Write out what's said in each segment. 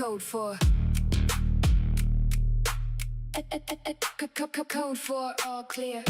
Code for code for all clear.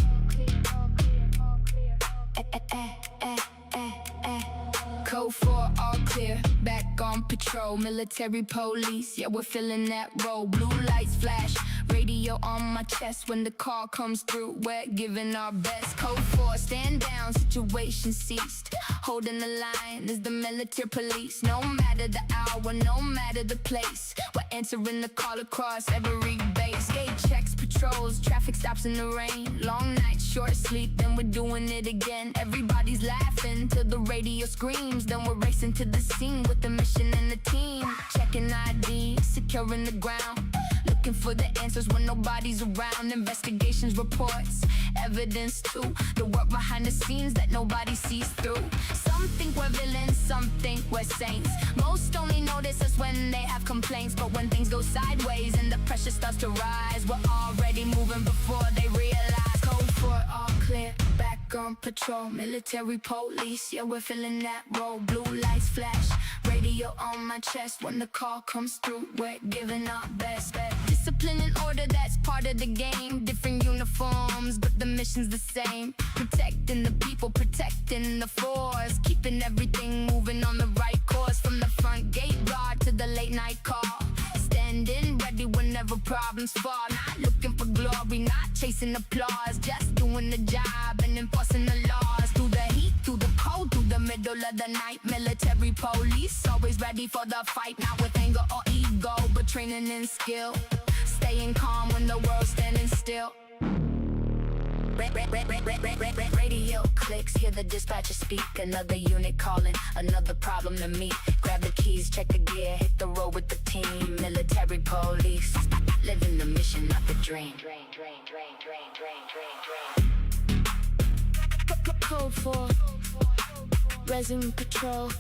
Code for all clear. Back on patrol, military police. Yeah, we're filling that role. Blue lights flash, radio on my chest. When the call comes through, we're giving our best. Code 4, stand down, situation ceased. Holding the line is the military police. No matter the hour, no matter the place, we're answering the call across every base. Gate checks, patrols, traffic stops in the rain. Long nights, short sleep, then we're doing it again. Everybody's laughing till the radio screams. Then we're racing to the scene with the mission and the team. Checking ID, securing the ground. Looking for the answers when nobody's around. Investigations, reports, evidence too. The work behind the scenes that nobody sees through. Some think we're villains, some think we're saints. Most only notice us when they have complaints. But when things go sideways and the pressure starts to rise, we're already moving before they realize. Code for all clear, back on patrol. Military police, yeah, we're filling that role. Blue lights flash, radio on my chest. When the call comes through, we're giving our best. Discipline and order, that's part of the game. Different uniforms, but the mission's the same. Protecting the people, protecting the force. Keeping everything moving on the right course. From the front gate guard to the late night call. Standing ready whenever problems fall. Not looking for glory, not chasing applause. Just doing the job and enforcing the laws. Through the heat, through the cold, through the middle of the night. Military police, always ready for the fight. Not with anger or ego, but training and skill. Staying calm when the world's standing still. Radio clicks, hear the dispatcher speak. Another unit calling, another problem to meet. Grab the keys, check the gear, hit the road with the team. Military police, living the mission, not the dream. Code 4, resume patrol.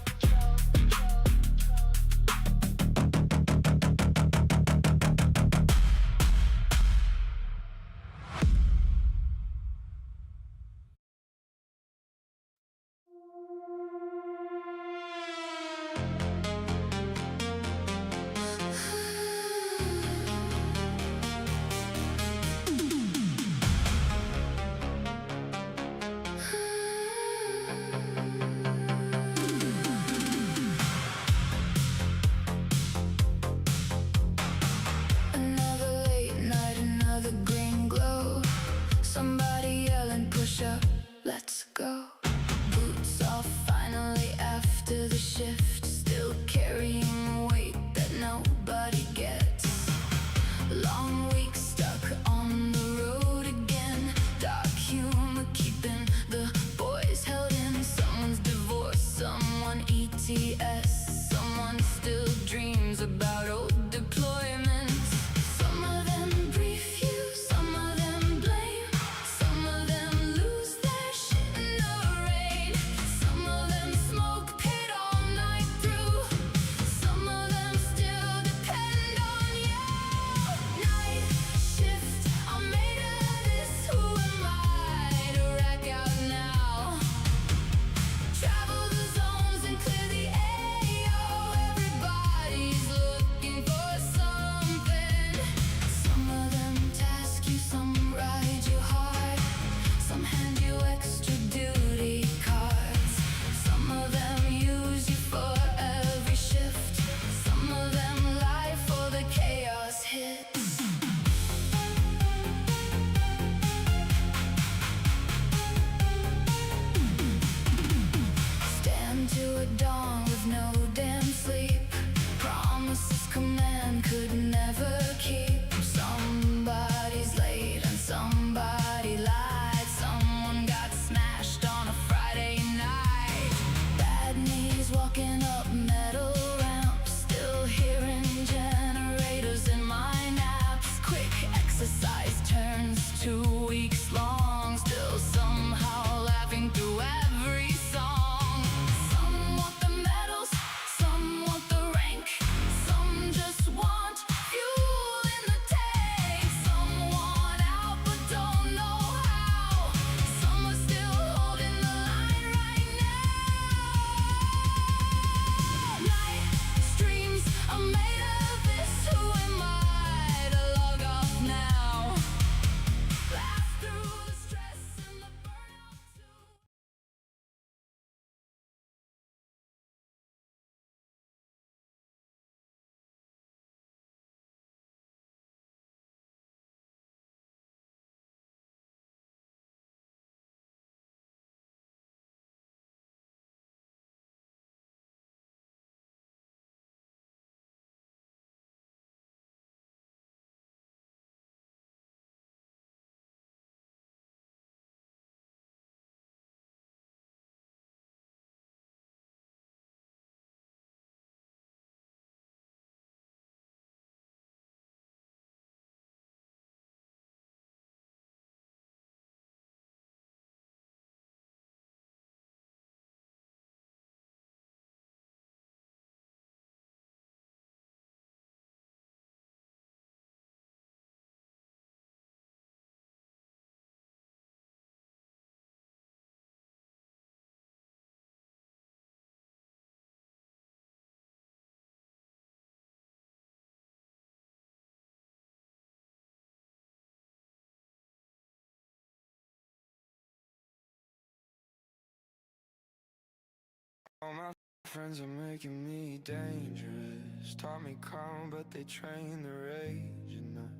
All my friends are making me dangerous. Taught me calm, but they train the rage in us.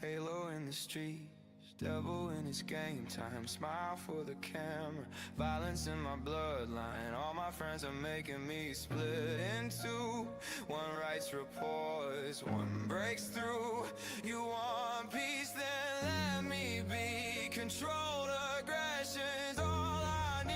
Halo in the streets, devil in his game time. Smile for the camera, violence in my bloodline. All my friends are making me split in two. One writes reports, one breaks through. You want peace, then let me be. Controlled aggression's all I need.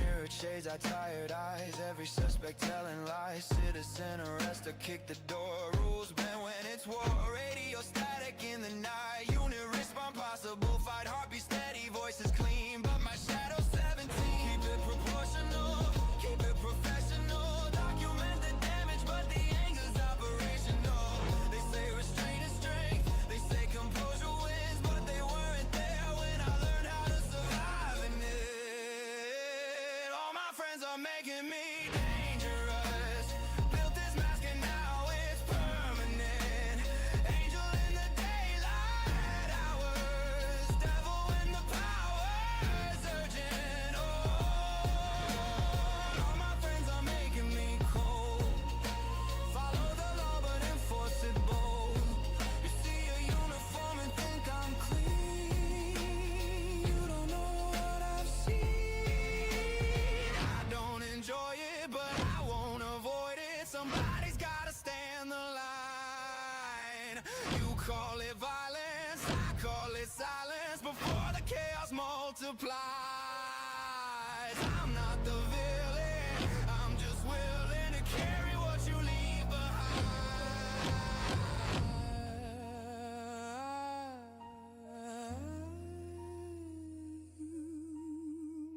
Mirror shades, our tired eyes. Every suspect telling lies. Citizen arrest or kick the door. Rules bend when it's war. Radio static in the night. Unit respond possible. Fight heartbeat steady. Voices clean, but my shadow's 17. Keep it proportional. Keep it professional. Document the damage, but the anger's operational. They say restraint is strength. They say composure wins, but they weren't there when I learned how to survive in it. All my friends are making me dangerous. Built this mask and now it's permanent. Angel in the daylight hours, devil when the power's urgent. Oh, all my friends are making me cold. Follow the law but enforce it bold. You see a uniform and think I'm clean. You don't know what I've seen. I don't enjoy it, but I won't avoid it. Somebody's gotta stand the line. You call it violence, I call it silence. Before the chaos multiplies, I'm not the villain, I'm just willing to carry what you leave behind.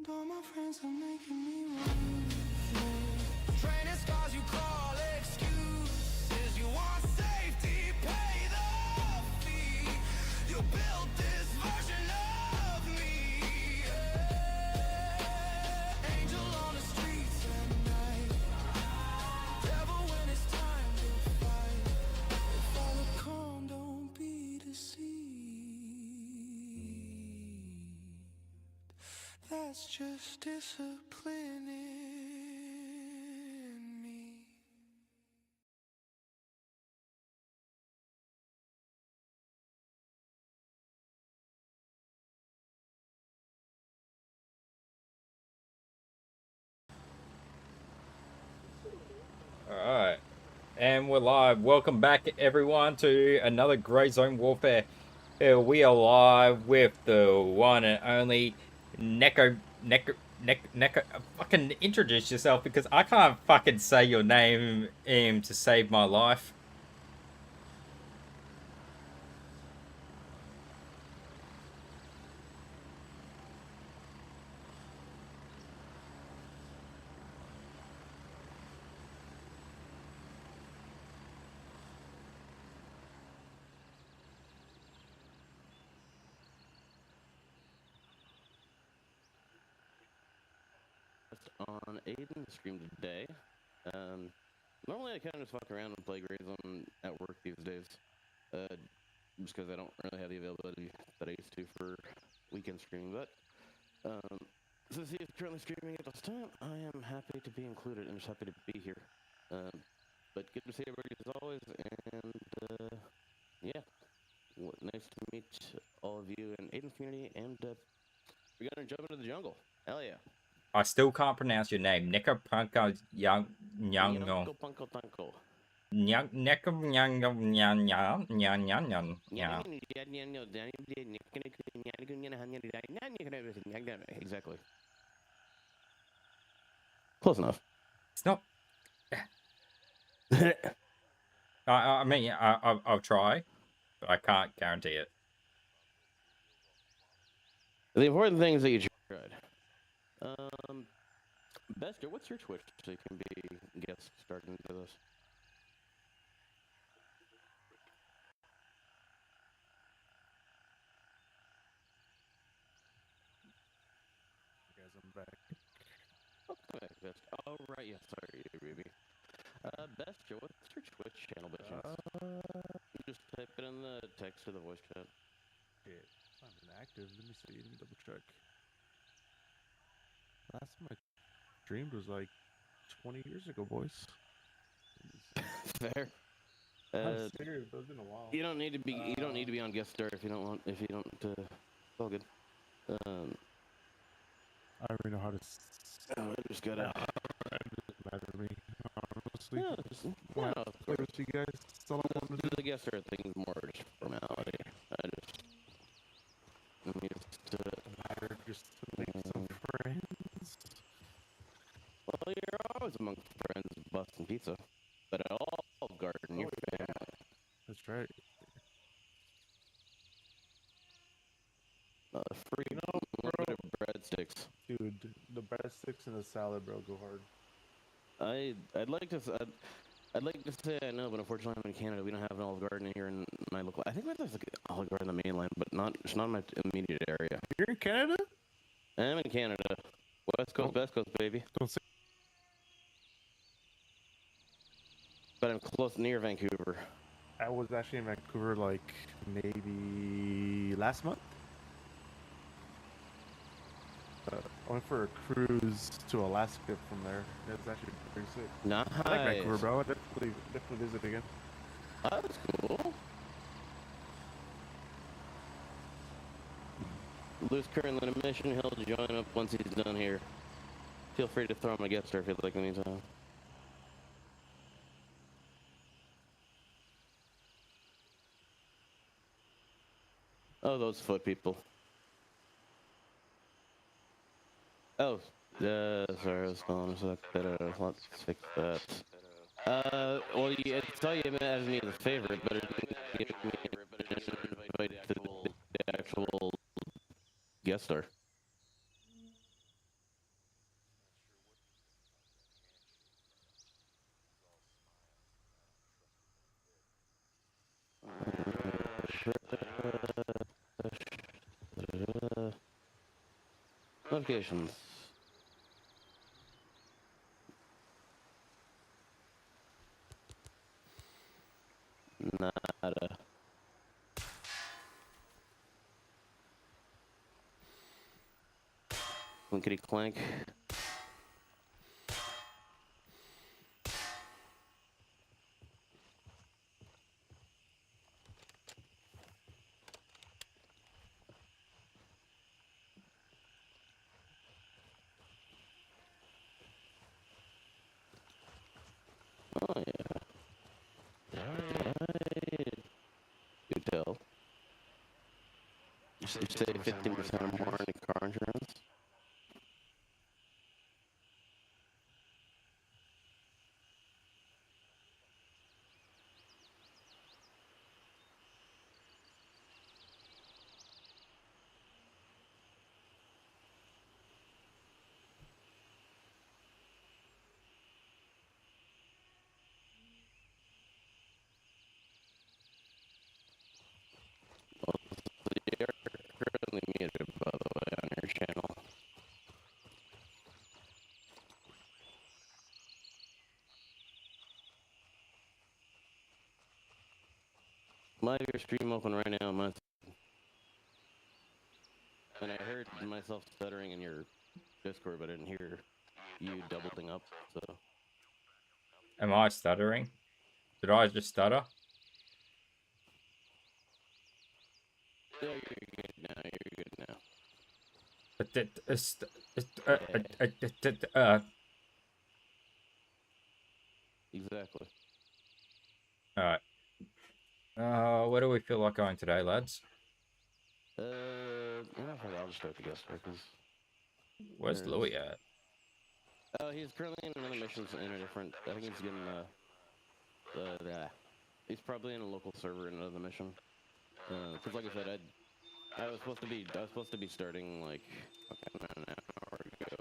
All my friends are making me run. Training scars you call excuses. You want safety, pay the fee. You built this version of me. Angel on the streets at night. Devil when it's time to fight. Follow calm, don't be deceived. That's just discipline in me. Alright, and we're live. Welcome back, everyone, to another Grey Zone Warfare. We are live with the one and only Neko. Fucking introduce yourself because I can't fucking say your name to save my life. On Aiden's stream today. Normally I kind of just fuck around and play Grey Zone at work these days, just because I don't really have the availability that I used to for weekend streaming. But since he is currently streaming at this time, I am happy to be included and just happy to be here. But good to see everybody as always, and yeah, nice to meet all of you in Aiden's community, and we're gonna jump into the jungle. Hell yeah. I still can't pronounce your name. Nekapunko Young Yanko Punko Tanko. Exactly. Close enough. It's not. I mean, I'll try, but I can't guarantee it. The important thing is that you tried. Bester, what's your Twitch so you can be guest starting into this? Guys, I'm back. Welcome back, Bester. Oh, right, yeah, sorry, baby. Bester, what's your Twitch channel, bitches? Just type it in the text or the voice chat. Shit, I'm inactive. Let me see. Let me double check. Last streamed was like 20 years ago, boys. Fair. I'm serious, but it's been a while. You don't need to be. You don't need to be on guest star if you don't want. If you don't. It's all good. I don't even know how to. I just gotta. It doesn't matter to me, honestly. Yeah, Just no, want no, to of play course. with you guys. That's all I want to do. The guest star thing is more just formality. I'm used to it. Matter just to make some friends. Well, you're always among friends busting pizza, but at all garden, your family. That's right. Free You know, bro, unlimited breadsticks. dude, the breadsticks and the salad, bro, go hard. I'd like to. I'd like to say I know, but unfortunately I'm in Canada. We don't have an Olive Garden here in my local. I think there's like an Olive Garden in the mainland, but it's not in my immediate area. You're in Canada? I'm in Canada. West Coast, Best Coast, baby. Don't say. But I'm close near Vancouver. I was actually in Vancouver like maybe last month. I went for a cruise to Alaska from there. It was actually pretty sick. Nice. I like Vancouver, bro. I definitely visit again. Oh, that's cool. Lou's currently on a mission. He'll join up once he's done here. Feel free to throw him a guest star if you'd like in the meantime. Oh, those foot people. Oh, sorry, I was calling a sec. Let's fix that. Well, I saw you as me as a favorite, but it didn't give me an invite to the actual guest star. Notifications. Nada. Clinkety clank. Oh yeah. Right. You tell. You save 15% or more in car insurance. You're currently muted, by the way, on your channel. Might have your stream open right now, and I heard myself stuttering in your Discord, but I didn't hear you doubling up, so. Am I stuttering? Did I just stutter? Yeah, you're good now, you're good now. Exactly. Alright. Where do we feel like going today, lads? I'll just start the guest star, because... Where's Louis at? He's currently in another mission in a different... I think he's getting, he's probably in a local server in another mission. Because like I said, I was supposed to be starting, like, an hour ago,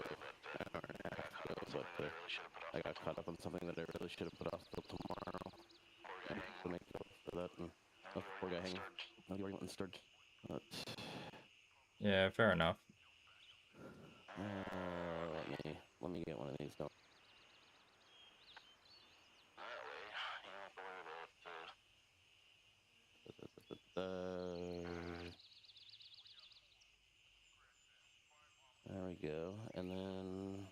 an hour and a half ago, but, I got caught up on something that I really should have put off till tomorrow. And to make up for that, and poor guy hanging. Now he already went and started. But... Yeah, fair enough. Let me get one of these going. There we go, and then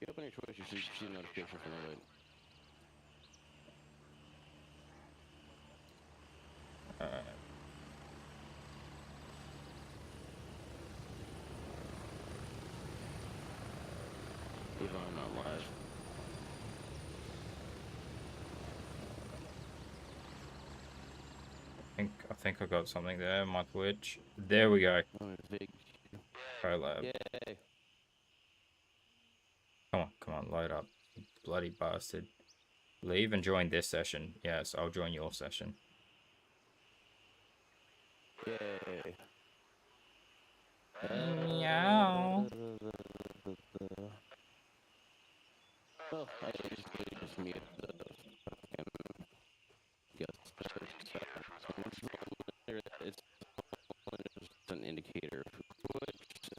you open your Twitch, you should see a notification from the link. Alright. Even I'm not live. I think I got something there on my Twitch. There we go. Oh, big. Collab. Yay! Come on, load up. You bloody bastard. Leave and join this session. Yes, I'll join your session. Yay! Meow. Oh, I just muted the fucking guest stars. It's just an indicator of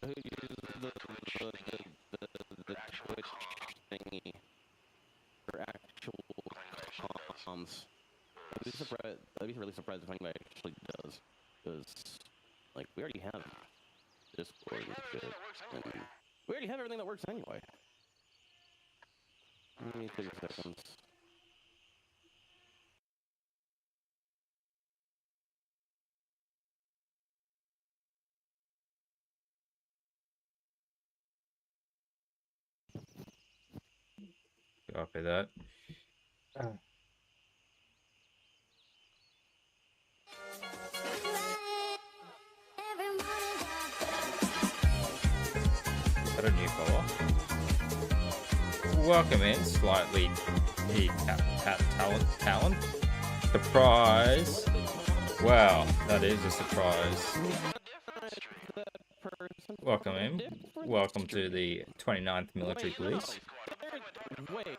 who uses the Twitch thingy for actual comms. I'd be really surprised if anybody actually does, because like we already have Discord and shit, and we already have everything that works anyway. Give me 30 seconds. Copy that. Is that a new follower? Welcome in, slightly talent. Surprise! Wow, that is a surprise. Welcome in. Welcome to the 29th Military Police.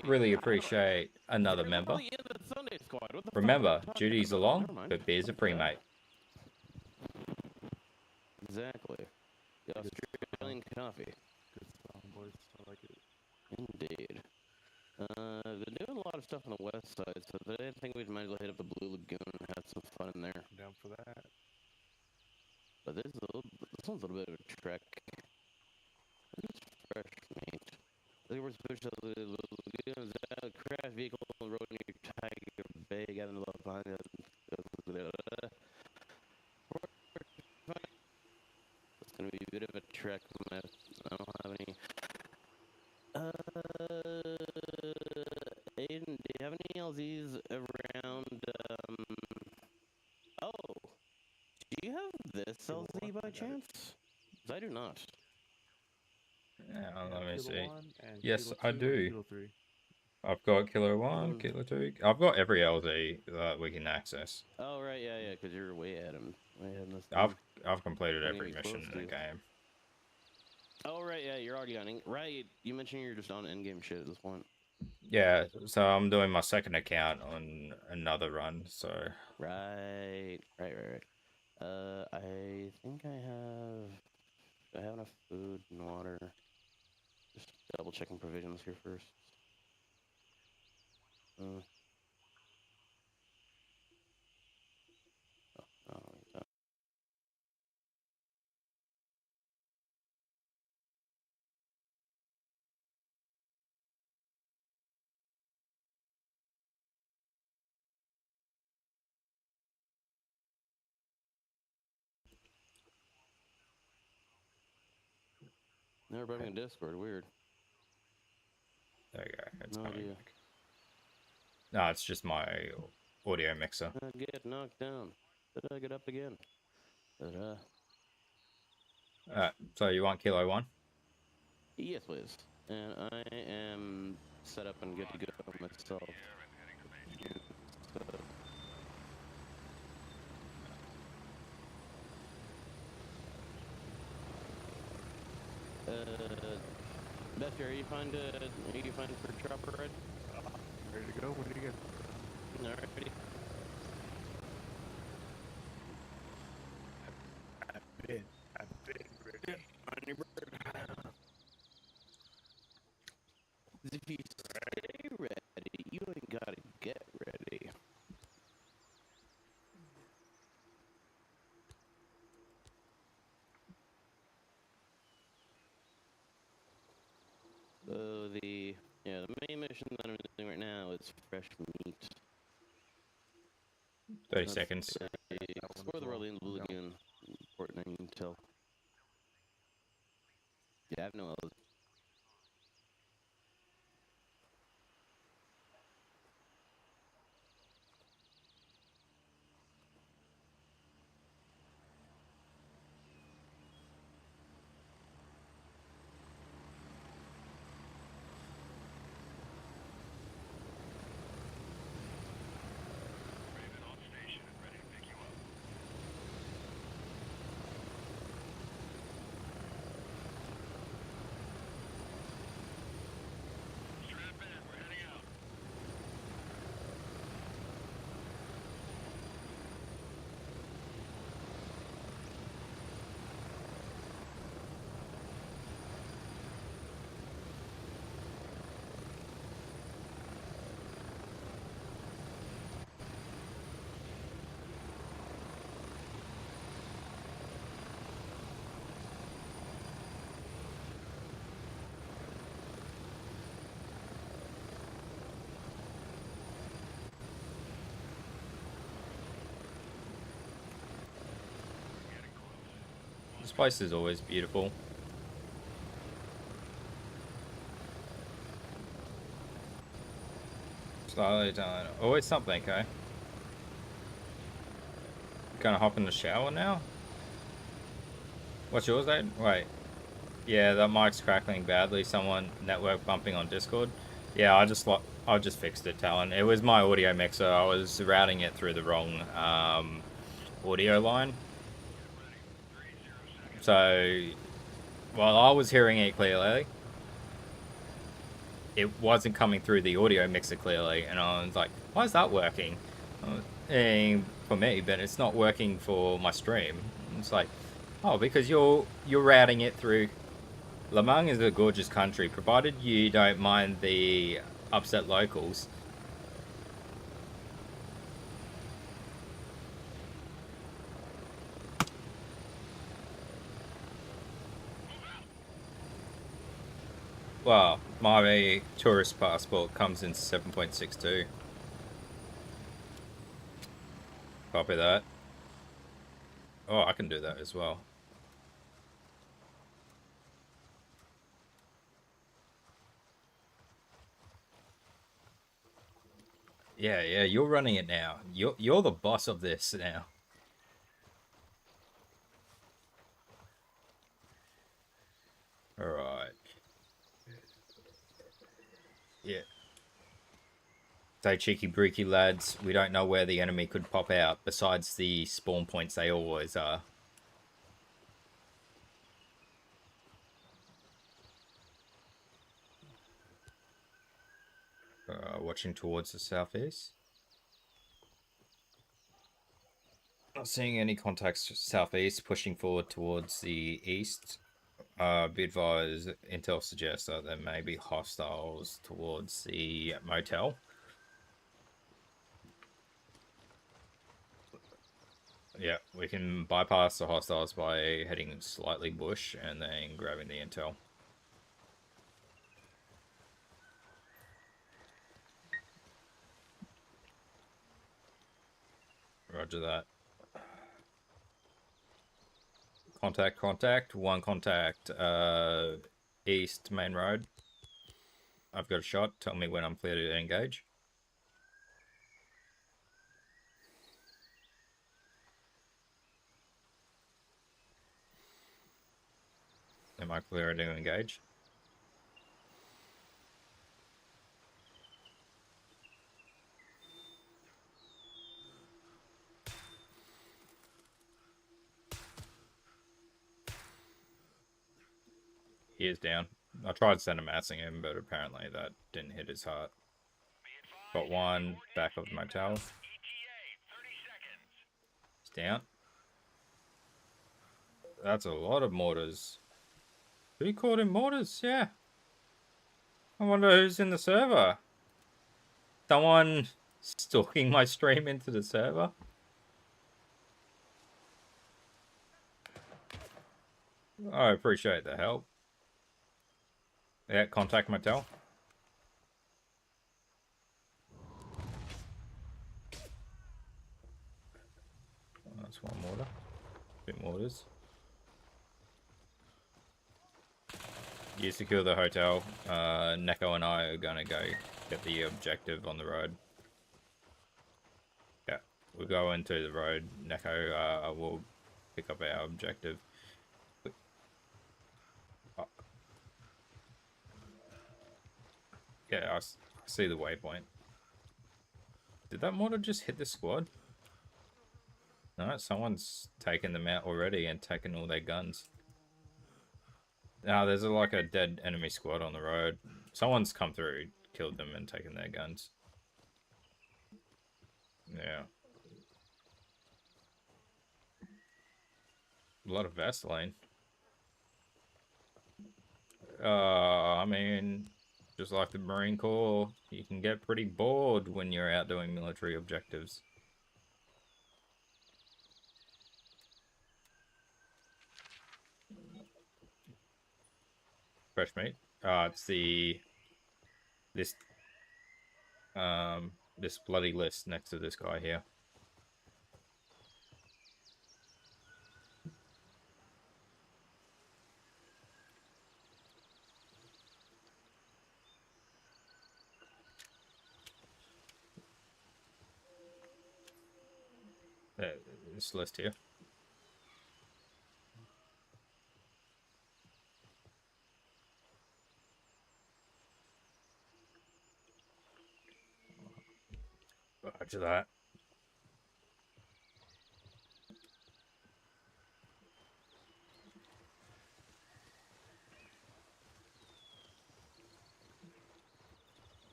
Really appreciate another member. Remember, duties are long, but beers are free, mate. Exactly. The Australian coffee. Good song, boys. I like it. Indeed. They're doing a lot of stuff on the west side, so I think we might as well hit up the Blue Lagoon and have some fun in there. I'm down for that. But this one's a little bit of a trek. It's fresh meat. Look where switch to the lagoons, crash vehicle on the road near Tiger Bay, got into the behind it. It's gonna be a bit of a trek. I don't have any. Aiden, do you have any LZs around? Oh, do you have this LZ by chance? 'Cause I do not. Let me Kilo see. 1 and Yes, Kilo I 2 do. and Kilo 3. I've got Kilo 1, Kilo 2. I've got every LZ that we can access. Oh right, yeah, because you're way ahead of this. I've completed Don't every even be mission close in the to. game. Oh right, yeah, you're already on. Right, you mentioned you're just on endgame shit at this point. Yeah, so I'm doing my second account on another run, so... Right. I think I have enough food and water. Just double checking provisions here first. Oh, like that. Never brought me in Discord. Weird. There you go. It's No coming idea. back. No, it's just my audio mixer. I get knocked down. Did I get up again? So you want Kilo 1? Yes, please. And I am set up and good to go myself. Bessie, are you fine for chopper ride? Ready to go? When do you get? Alrighty. I've been ready. If you stay ready, you ain't gotta get ready. So the is fresh meat. 30 Let's seconds. say, explore the Rolling Blue Lagoon. Port 9 Intel. Yeah, I have no others. This place is always beautiful. Slowly down. Always something, okay? Gonna hop in the shower now? What's yours, Aiden? Wait. Yeah, that mic's crackling badly. Someone network bumping on Discord. Yeah, I just fixed it, Talon. It was my audio mixer. I was routing it through the wrong audio line. So, while I was hearing it clearly, it wasn't coming through the audio mixer clearly, and I was like, "Why is that working?" For me, but it's not working for my stream. It's like, oh, because you're routing it through. Lemang is a gorgeous country, provided you don't mind the upset locals. Well, my tourist passport comes in 7.62. Copy that. Oh, I can do that as well. Yeah, you're running it now. You're the boss of this now. Alright. Yeah. So cheeky breaky lads, we don't know where the enemy could pop out besides the spawn points they always are. Watching towards the southeast. Not seeing any contacts southeast, pushing forward towards the east. Be advised, intel suggests that there may be hostiles towards the motel. Yeah, we can bypass the hostiles by heading slightly bush and then grabbing the intel. Roger that. Contact. One contact. East main road. I've got a shot. Tell me when I'm clear to engage. Am I clear to engage? He is down. I tried cinemassing him, but apparently that didn't hit his heart. Got one back of the motel. He's down. That's a lot of mortars. Who called him mortars? Yeah. I wonder who's in the server. Someone stalking my stream into the server? I appreciate the help. Yeah, contact motel. That's one mortar. 2 mortars. You secure the hotel. Neko and I are gonna go get the objective on the road. Yeah, we'll go into the road. Neko will pick up our objective. Oh. Yeah, I see the waypoint. Did that mortar just hit the squad? No, someone's taken them out already and taken all their guns. Now there's like a dead enemy squad on the road. Someone's come through, killed them, and taken their guns. Yeah. A lot of Vaseline. I mean, just like the Marine Corps, you can get pretty bored when you're out doing military objectives. Fresh meat. It's this this bloody list next to this guy here. This list here. Roger that.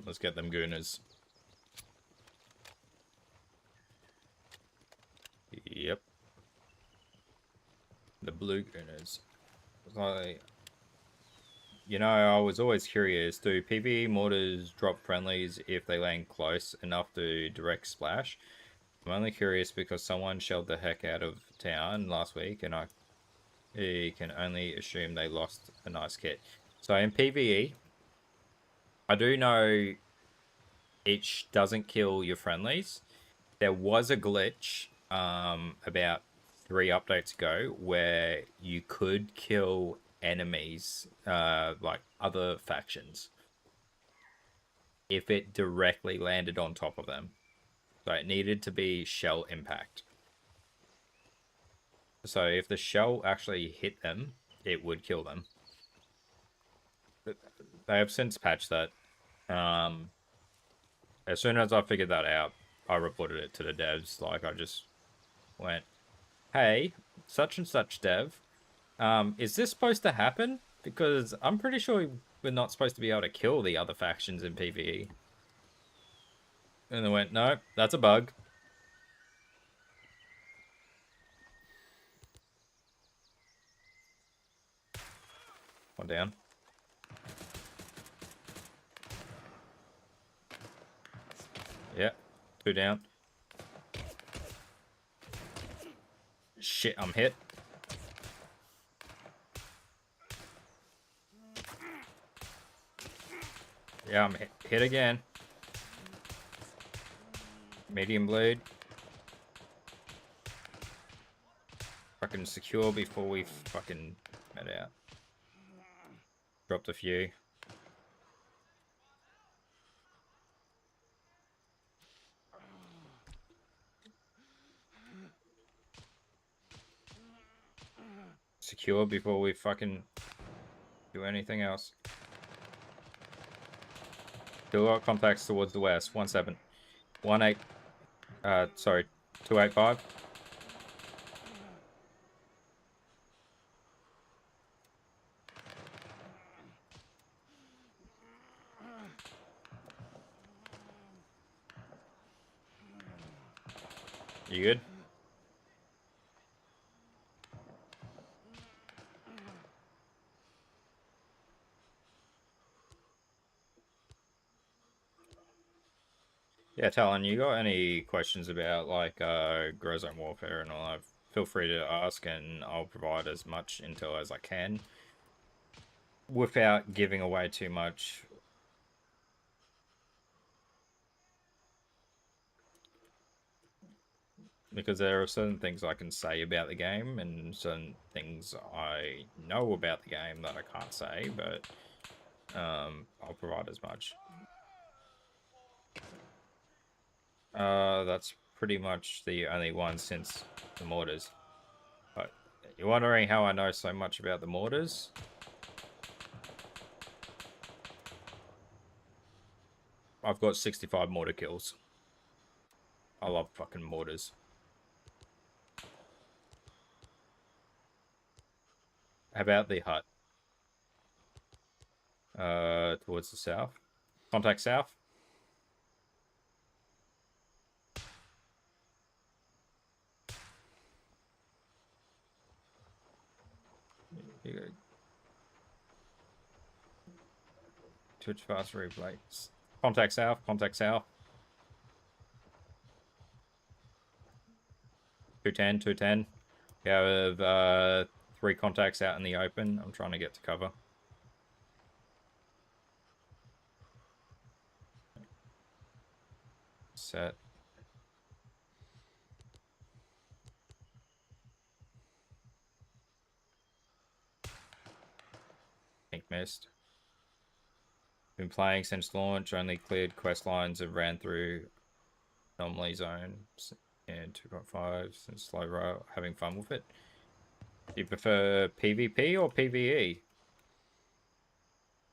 Let's get them gooners. Yep. The blue gooners. You know, I was always curious, do PvE mortars drop friendlies if they land close enough to direct splash? I'm only curious because someone shelled the heck out of town last week and I can only assume they lost a nice kit. So in PvE, I do know it doesn't kill your friendlies. There was a glitch about 3 updates ago where you could kill enemies, like other factions, if it directly landed on top of them. So it needed to be shell impact. So if the shell actually hit them, it would kill them. They have since patched that. As soon as I figured that out, I reported it to the devs. Like, I just went, hey, such and such dev, is this supposed to happen? Because I'm pretty sure we're not supposed to be able to kill the other factions in PvE. And they went, no, that's a bug. One down. Yeah, 2 down. Shit, I'm hit. Yeah, I'm hit again. Medium bleed. Fucking secure before we fucking head out. Dropped a few. Secure before we fucking do anything else. Still got contacts towards the west. 17. 18. Sorry. 285. You good? Yeah, Talon, you got any questions about like Grow Zone Warfare and all that? Feel free to ask and I'll provide as much intel as I can without giving away too much. because there are certain things I can say about the game and certain things I know about the game that I can't say, but I'll provide as much. That's pretty much the only one since the mortars. But you're wondering how I know so much about the mortars? I've got 65 mortar kills. I love fucking mortars. How about the hut? Towards the south. Contact south. You go. Twitch fast replays. Contact south. Contact south. 210. 210. We have 3 contacts out in the open. I'm trying to get to cover. Set. Pink mist. Been playing since launch. Only cleared quest lines and ran through anomaly zone. And 2.5 since slow roll. Having fun with it. Do you prefer PvP or PvE?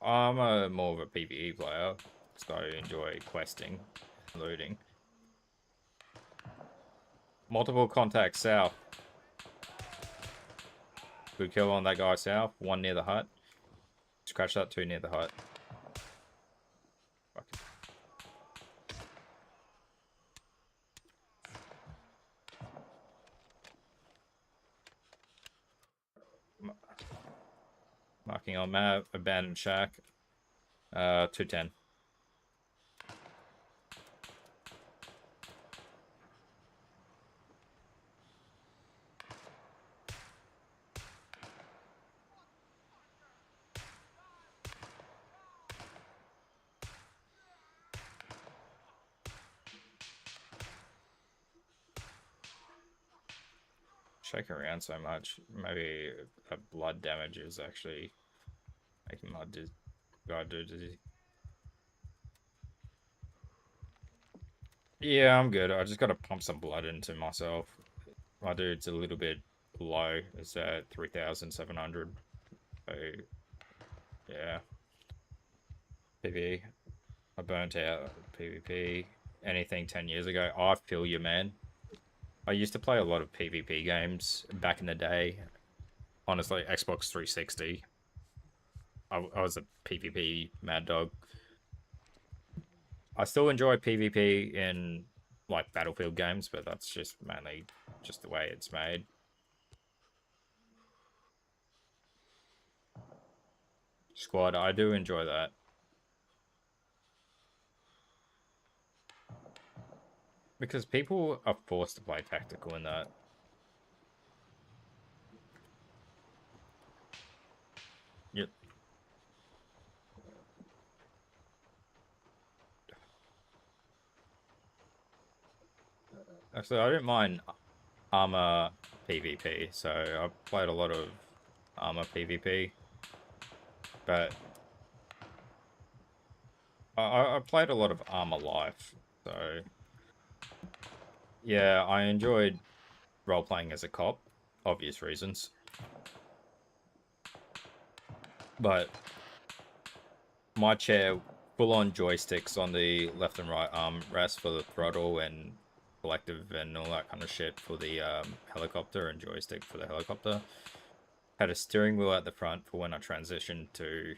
I'm more of a PvE player, so I enjoy questing, looting. Multiple contacts south. Good kill on that guy south. 1 near the hut. Scratch that, 2 near the hut. Fuck. Marking on map. Abandoned shack. 210. Shake around so much. Maybe that blood damage is actually making my guy do dizzy. Yeah, I'm good. I just got to pump some blood into myself. My dude's a little bit low. It's at 3,700. So, yeah. PvE. I burnt out PvP. Anything 10 years ago. I feel you, man. I used to play a lot of PvP games back in the day. Honestly, Xbox 360. I was a PvP mad dog. I still enjoy PvP in like Battlefield games, but that's just mainly just the way it's made. Squad, I do enjoy that. Because people are forced to play tactical in that. Yep. Actually, I don't mind armor PvP, so I've played a lot of armor PvP. But I played a lot of Armor Life, so yeah, I enjoyed role-playing as a cop, obvious reasons. But my chair, full-on joysticks on the left and right arm rest for the throttle and collective and all that kind of shit for the helicopter and joystick for the helicopter. Had a steering wheel at the front for when I transitioned to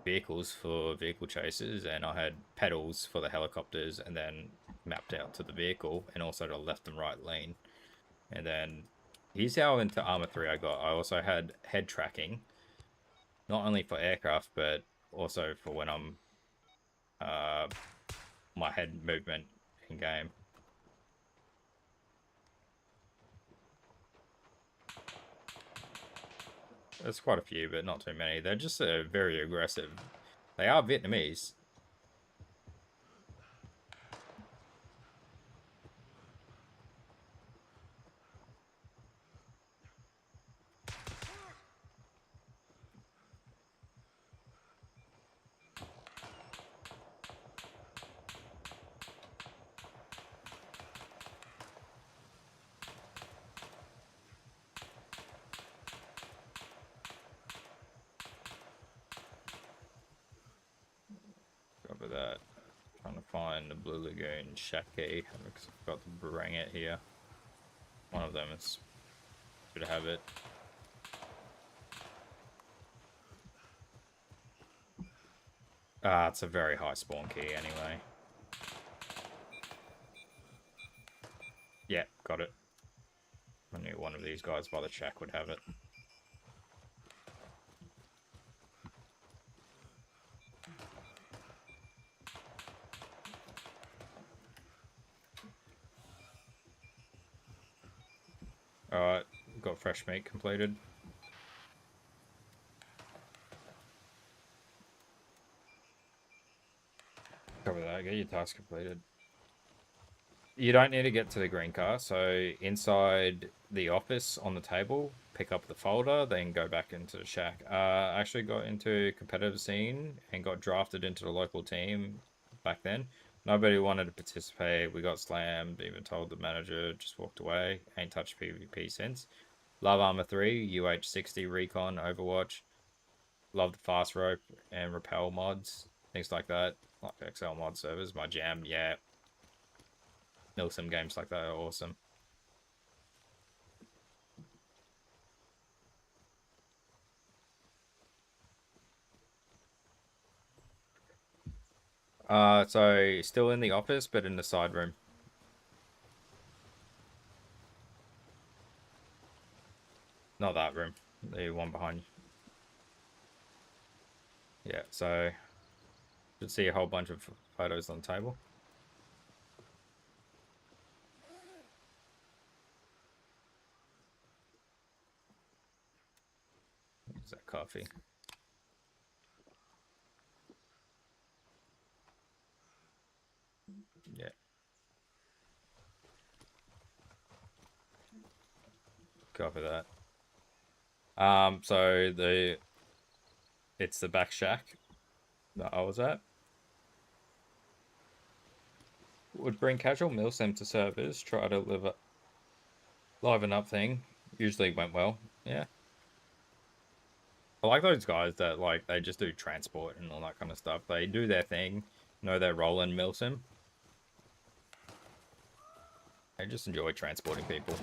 vehicles for vehicle chases, and I had pedals for the helicopters and then mapped out to the vehicle and also the left and right lane. And then here's how into Armor 3 I got. I also had head tracking, not only for aircraft but also for when I'm my head movement in game. There's quite a few, but not too many. They're just very aggressive. They are Vietnamese. that. Trying to find the Blue Lagoon shack key because I forgot to bring it here. One of them is should have it. Ah, it's a very high spawn key anyway. Yeah, got it. I knew one of these guys by the shack would have it. Alright, got fresh meat completed. Cover that, get your task completed. You don't need to get to the green car, so inside the office on the table, pick up the folder, then go back into the shack. Actually got into competitive scene and got drafted into the local team back then. Nobody wanted to participate, we got slammed, even told the manager, just walked away, ain't touched PvP since. Love Armor 3, UH60, Recon, Overwatch. Love the fast rope and rappel mods, things like that. Like XL mod servers, my jam, yeah. Some games like that are awesome. So still in the office, but in the side room. Not that room, the one behind you. Yeah, so should see a whole bunch of photos on the table. Is that coffee? Yeah. Copy that. So it's the back shack that I was at. Would bring casual meal sim to servers, try to liven up thing. Usually went well. Yeah. I like those guys that like they just do transport and all that kind of stuff. They do their thing, know their role in milsim. I just enjoy transporting people.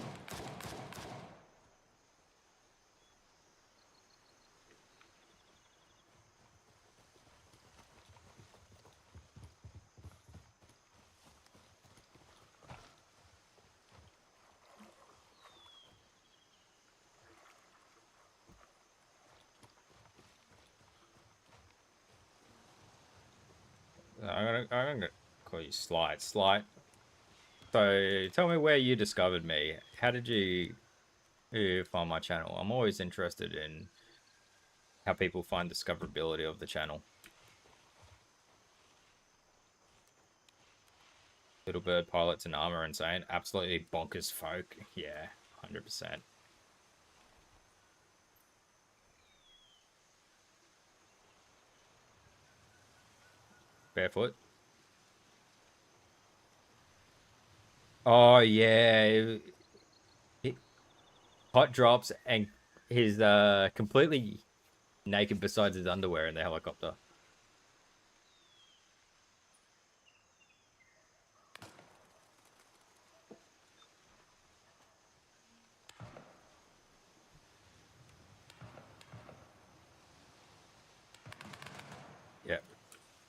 I'm gonna call you Slight. Slight. So tell me where you discovered me. How did you find my channel? I'm always interested in how people find discoverability of the channel. Little Bird Pilots and Armor Insane. Absolutely bonkers folk. Yeah, 100%. Barefoot. Oh yeah, hot drops and he's completely naked besides his underwear in the helicopter. Yeah.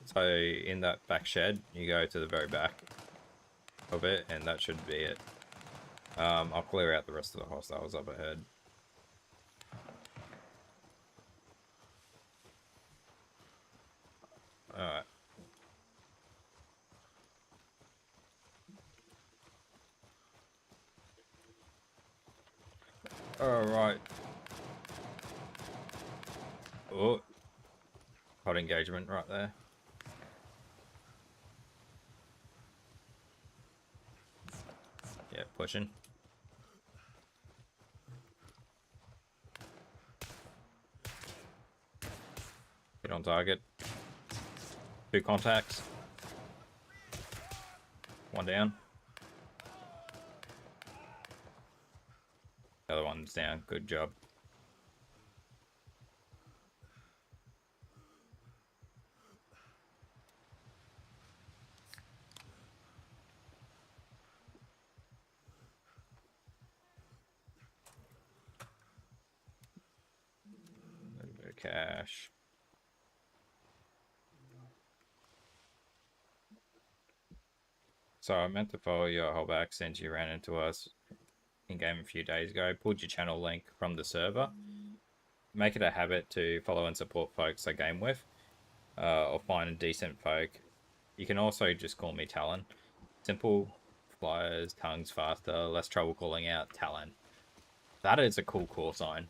So in that back shed, you go to the very back of it, and that should be it. I'll clear out the rest of the hostiles up ahead. Alright. Alright. Oh. Hot engagement right there. Yeah, pushing. Hit on target. 2 contacts. 1 down. The other one's down. Good job. cache. So I meant to follow you a whole back since you ran into us in-game a few days ago. Pulled your channel link from the server. Make it a habit to follow and support folks I game with, or find decent folk. You can also just call me Talon. Simple, flyers, tongues faster, less trouble calling out Talon. That is a cool call sign.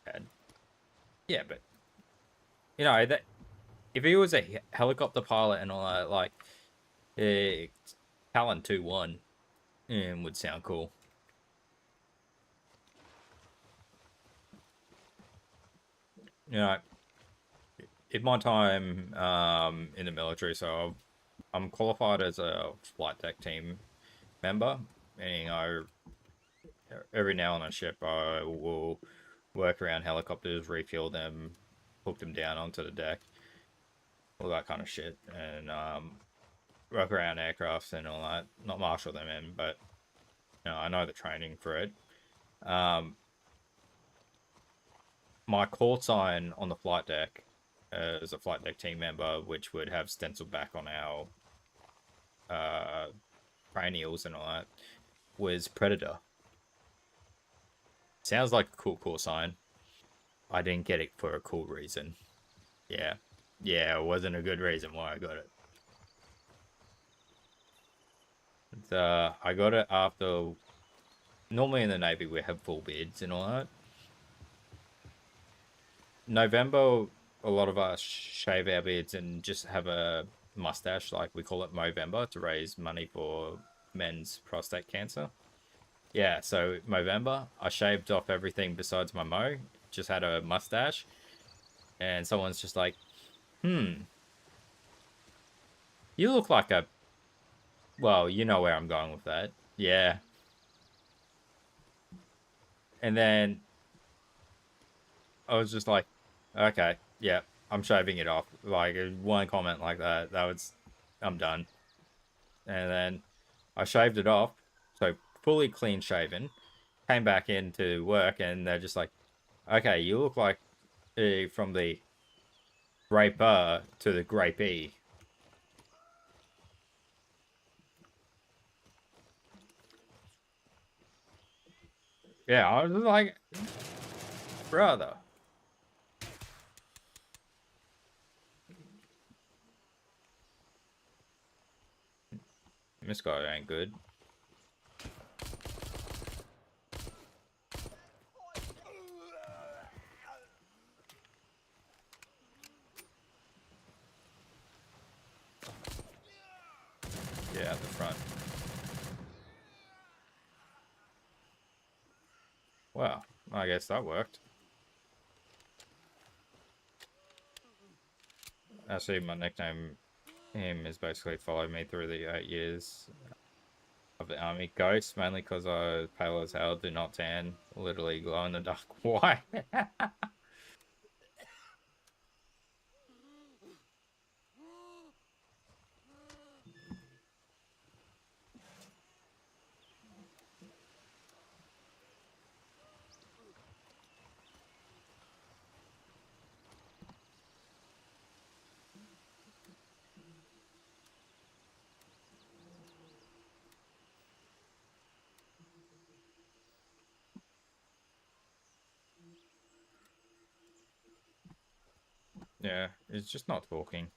And yeah, but you know that if he was a helicopter pilot and all that, like Talon 2-1 would sound cool. You know, in my time in the military, so I'm qualified as a flight deck team member, meaning every now on a ship I will work around helicopters, refuel them, hook them down onto the deck, all that kind of shit, and work around aircrafts and all that. Not marshal them in, but you know, I know the training for it. My call sign on the flight deck as a flight deck team member, which would have stenciled back on our cranials and all that, was Predator. Sounds like a cool call sign. I didn't get it for a cool reason. Yeah. Yeah, it wasn't a good reason why I got it. I got it after... Normally in the Navy we have full beards and all that. November, a lot of us shave our beards and just have a mustache, like we call it Movember, to raise money for men's prostate cancer. Yeah, so Movember, I shaved off everything besides my mo, just had a mustache, and someone's just like, you look like a... Well, you know where I'm going with that. Yeah. And then I was just like, okay, yeah, I'm shaving it off. Like, one comment like that, I'm done. And then I shaved it off, so fully clean shaven. Came back into work, and they're just like, okay, you look like from the graper to the grapey. Yeah, I was like, brother. This guy ain't good. Yeah, at the front. Well, I guess that worked. Actually, my nickname him is basically followed me through the 8 years of the army. Ghost, mainly because I was pale as hell, do not tan, literally glow in the dark white. Yeah, it's just not talking.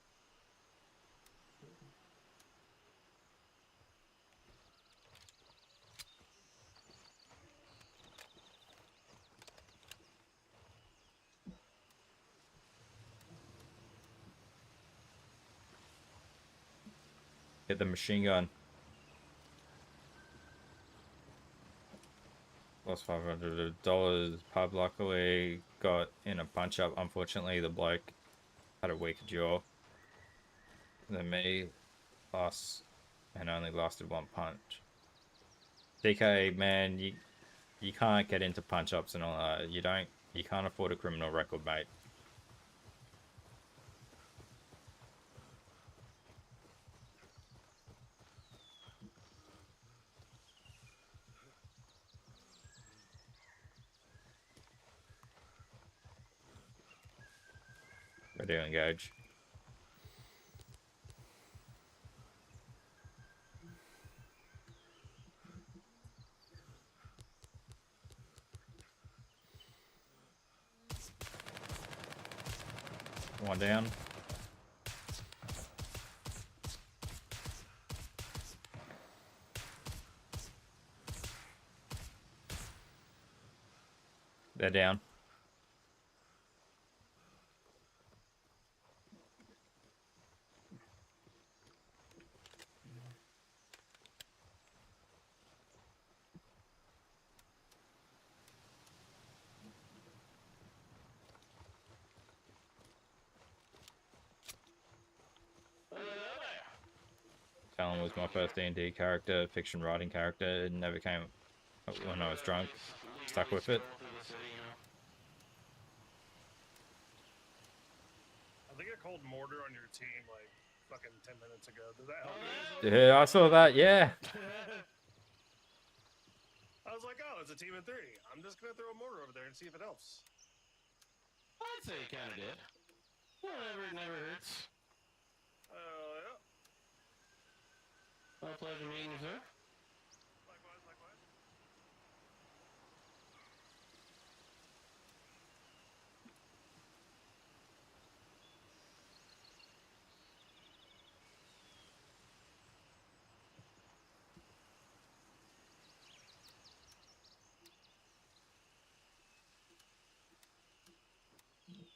Get the machine gun. Lost $500. Pub luckily got in a punch up. Unfortunately, the bloke had a weaker jaw than me. Plus, and only lasted one punch. DK, man, you can't get into punch ups and all that. You can't afford a criminal record, mate. do engage. One down. They're down. Talon was my first D&D character, fiction writing character. It never came when I was drunk. Stuck with it. I think I called Mortar on your team like fucking 10 minutes ago. Does that help? Yeah, I saw that. Yeah. I was like, oh, it's a team of 3. I'm just gonna throw a Mortar over there and see if it helps. I'd say it kind of did. Whatever, it never hurts. Yeah. My pleasure meeting you, sir. Likewise, likewise.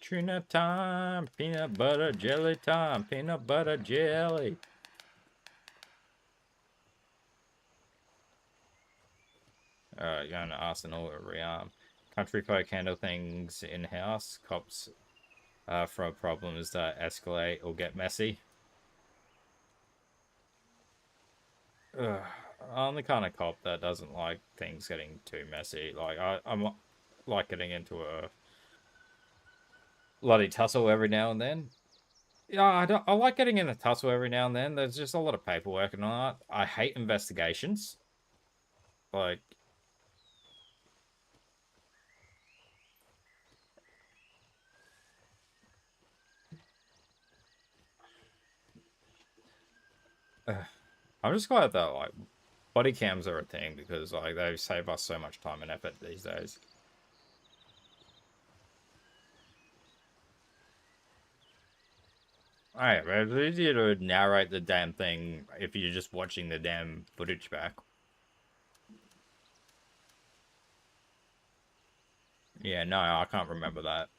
Tuna time, peanut butter jelly time, peanut butter jelly. Going to Arsenal or rearm. Country folk handle things in-house. Cops throw problems that escalate or get messy. I'm the kind of cop that doesn't like things getting too messy. Like, I'm like getting into a bloody tussle every now and then. Yeah, I like getting in a tussle every now and then. There's just a lot of paperwork and all that. I hate investigations. Like, I'm just glad that, like, body cams are a thing because, like, they save us so much time and effort these days. Alright, but it's easier to narrate the damn thing if you're just watching the damn footage back. Yeah, no, I can't remember that.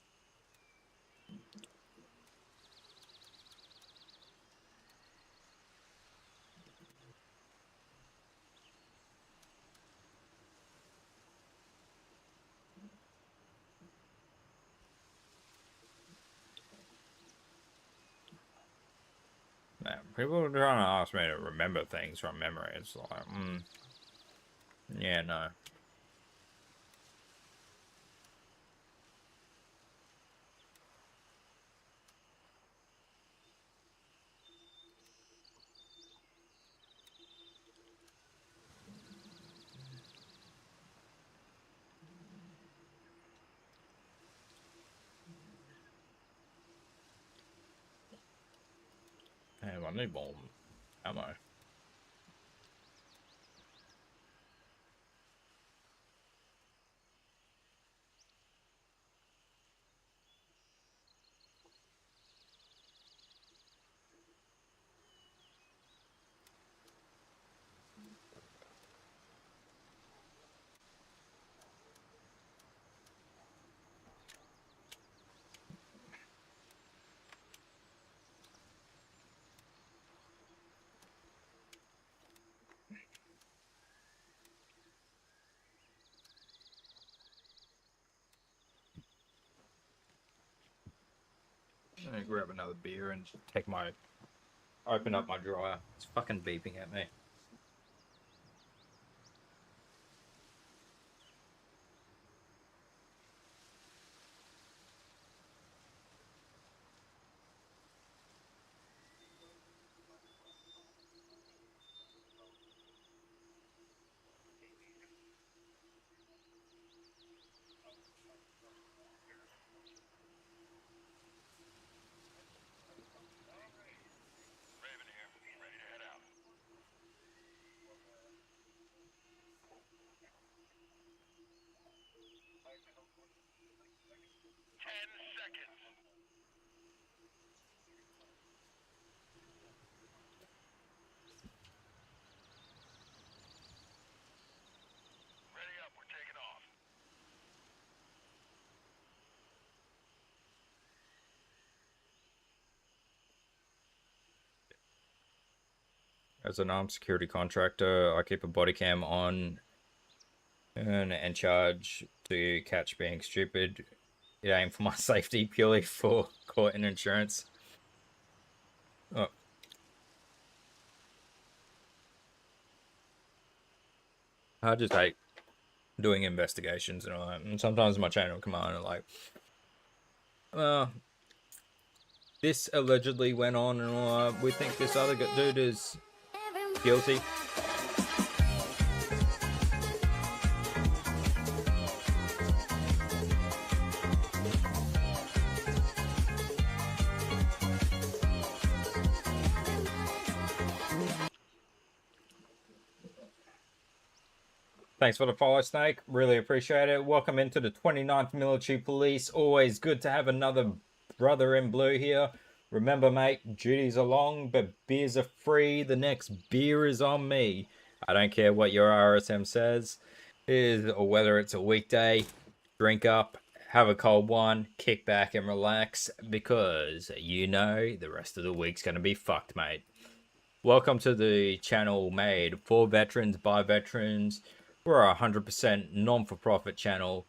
Man, people are trying to ask me to remember things from memory. It's like, yeah, no. Damn, I need more ammo. I'm gonna grab another beer and take my... Open up my dryer. It's fucking beeping at me. As an armed security contractor, I keep a body cam on and charge to catch being stupid. It ain't for my safety, purely for court and insurance. Oh. I just hate doing investigations and all that. And sometimes my chain will come on and like, this allegedly went on and all that. We think this other dude is guilty. Thanks for the follow, Snake. Really appreciate it. Welcome into the 29th Military Police. Always good to have another brother in blue here. Remember, mate, duties are long, but beers are free. The next beer is on me. I don't care what your RSM says, or whether it's a weekday. Drink up, have a cold one, kick back and relax, because you know the rest of the week's going to be fucked, mate. Welcome to the channel made for veterans, by veterans. We're a 100% non-for-profit channel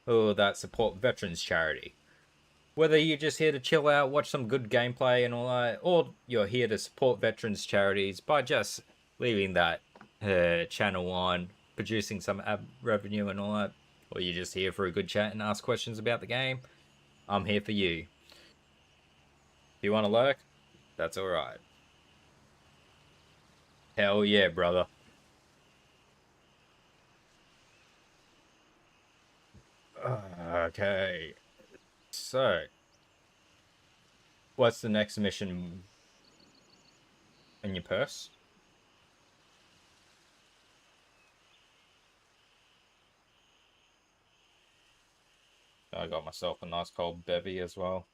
that support veterans charity. Whether you're just here to chill out, watch some good gameplay and all that, or you're here to support veterans charities by just leaving that channel on, producing some ad revenue and all that, or you're just here for a good chat and ask questions about the game, I'm here for you. If you want to lurk, that's alright. Hell yeah, brother. Okay. So, what's the next mission in your purse? I got myself a nice cold bevy as well.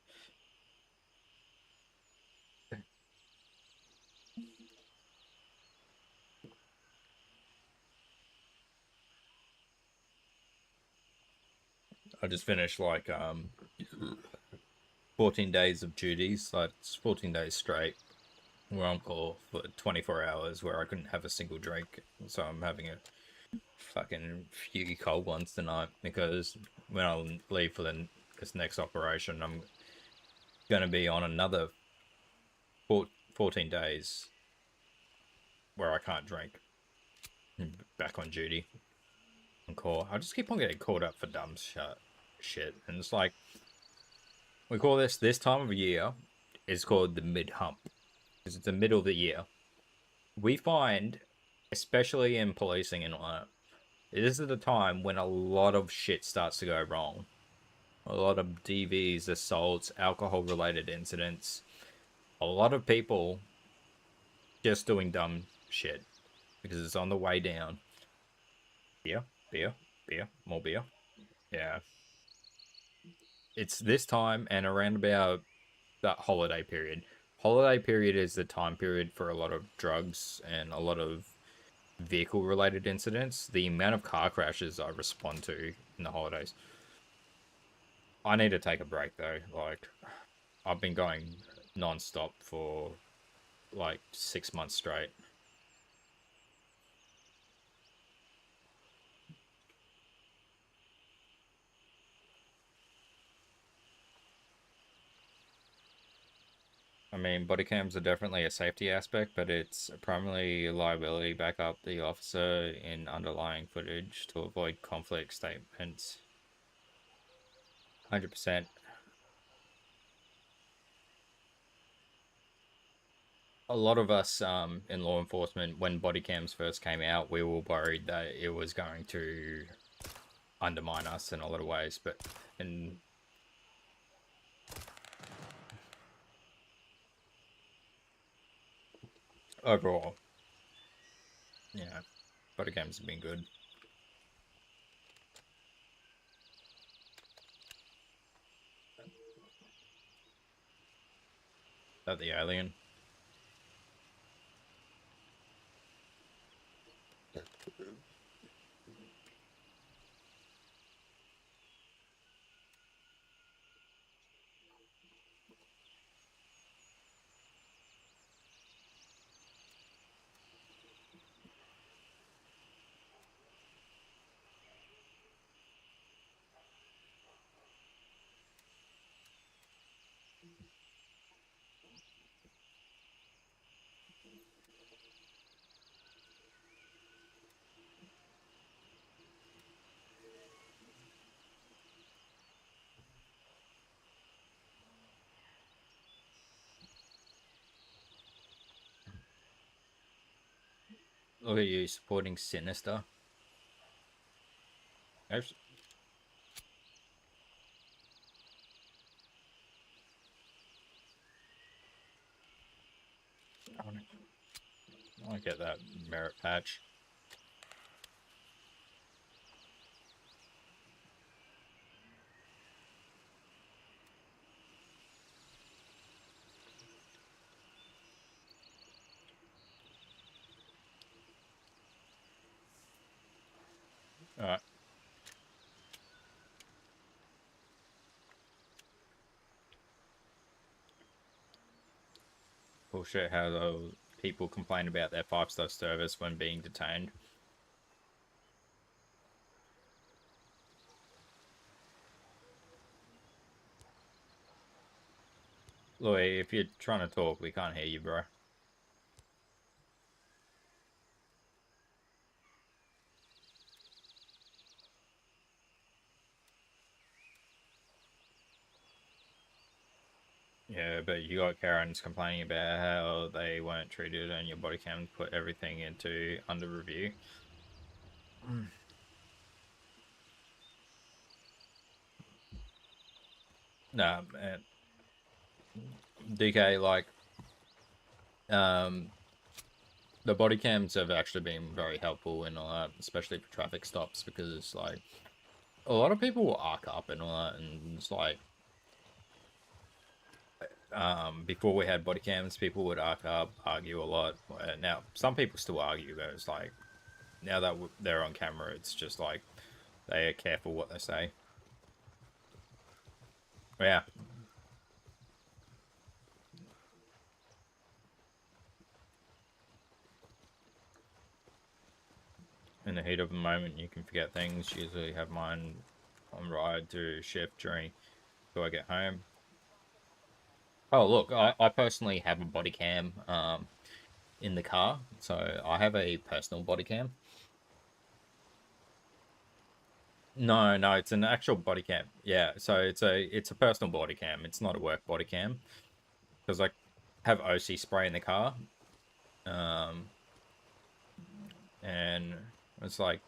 I just finished like 14 days of duties, like it's 14 days straight. We're on call for 24 hours where I couldn't have a single drink. So I'm having a fucking few cold ones tonight, because when I leave for this next operation, I'm going to be on another 14 days where I can't drink. Back on duty. On call. I just keep on getting called up for dumb shit. And it's like, we call this time of year is called the mid-hump. Because it's the middle of the year. We find, especially in policing and all that, this is the time when a lot of shit starts to go wrong. A lot of DVs, assaults, alcohol-related incidents. A lot of people just doing dumb shit. Because it's on the way down. Beer, more beer. Yeah. It's this time and around about that holiday period. Holiday period is the time period for a lot of drugs and a lot of vehicle-related incidents. The amount of car crashes I respond to in the holidays. I need to take a break though. Like, I've been going non-stop for like 6 months straight. I mean, body cams are definitely a safety aspect, but it's primarily a liability back up the officer in underlying footage to avoid conflict statements. 100%. A lot of us in law enforcement, when body cams first came out, we were worried that it was going to undermine us in a lot of ways, but overall, yeah, body cams have been good. That the alien? Look at you supporting Sinister. Actually, I want to get that merit patch. Alright. Bullshit how the people complain about their 5-star service when being detained. Louis, if you're trying to talk, we can't hear you, bro. Yeah, but you got Karens complaining about how they weren't treated and your body cam put everything into under review. Nah, man. DK, like, the body cams have actually been very helpful in all that, especially for traffic stops, because, like, a lot of people will arc up and all that, and it's like, before we had body cams, people would arc up, argue a lot. Now, some people still argue, but it's like, now that they're on camera, it's just like, they are careful what they say. Yeah. In the heat of the moment, you can forget things. Usually have mine on ride to shift during till I get home. Oh, look, I personally have a body cam in the car, so I have a personal body cam. No, no, it's an actual body cam. Yeah, so it's a personal body cam. It's not a work body cam because I have OC spray in the car, and it's like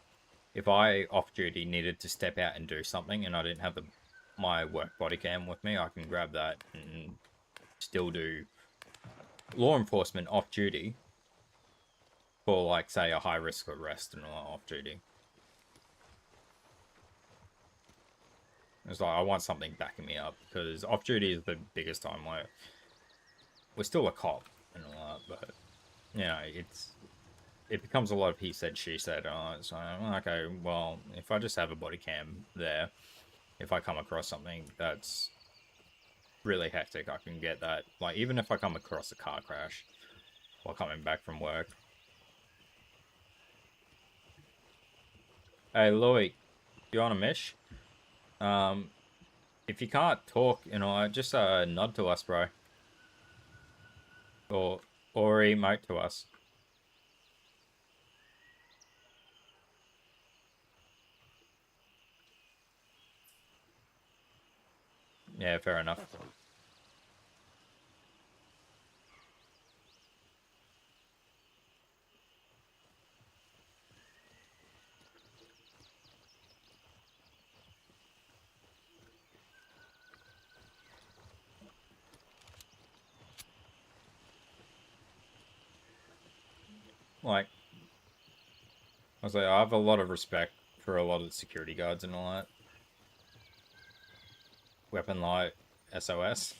if I off duty needed to step out and do something and I didn't have my work body cam with me, I can grab that and still do law enforcement off duty for, like, say, a high risk arrest and all off duty. It's like I want something backing me up because off duty is the biggest time where we're still a cop and all that, but you know, it becomes a lot of he said, she said. So okay, well, if I just have a body cam there, if I come across something that's really hectic, I can get that. Like, even if I come across a car crash while coming back from work. Hey, Louis, you on a mish? If you can't talk, you know, just nod to us, bro. Or emote to us. Yeah, fair enough. Like, I was like, I have a lot of respect for a lot of the security guards and all that. Weapon light, SOS.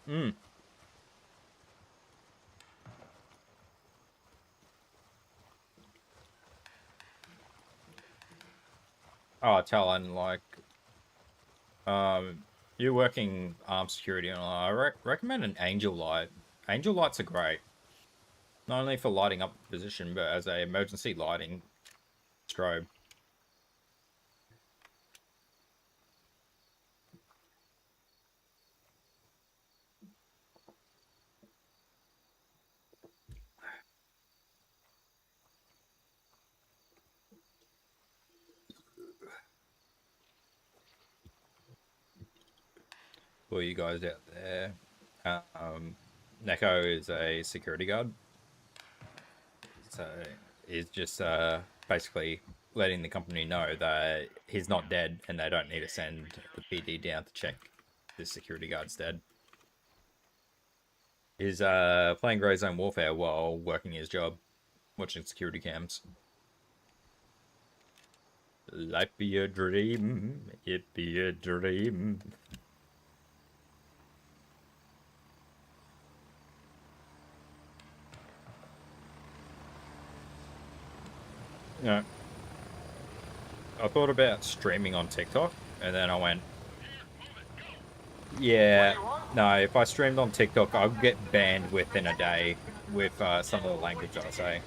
Hmm. Oh, Talon, like, you're working armed security and all that. I recommend an angel light. Angel lights are great. Not only for lighting up the position, but as a emergency lighting strobe. for you guys out there. Neko is a security guard. So he's just basically letting the company know that he's not dead and they don't need to send the PD down to check the security guard's dead. He's playing Grey Zone Warfare while working his job, watching security cams. Life be a dream, it be a dream. Yeah. I thought about streaming on TikTok, and then I went, yeah, no, if I streamed on TikTok, I'll get banned within a day with some of the language I say.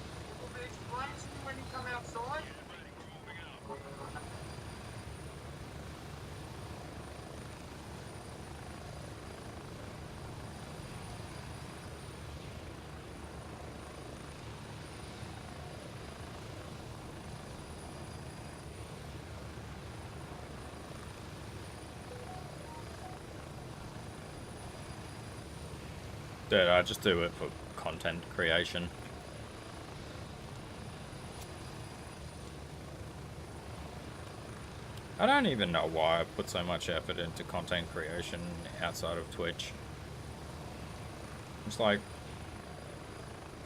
Dude, I just do it for content creation. I don't even know why I put so much effort into content creation outside of Twitch. It's like,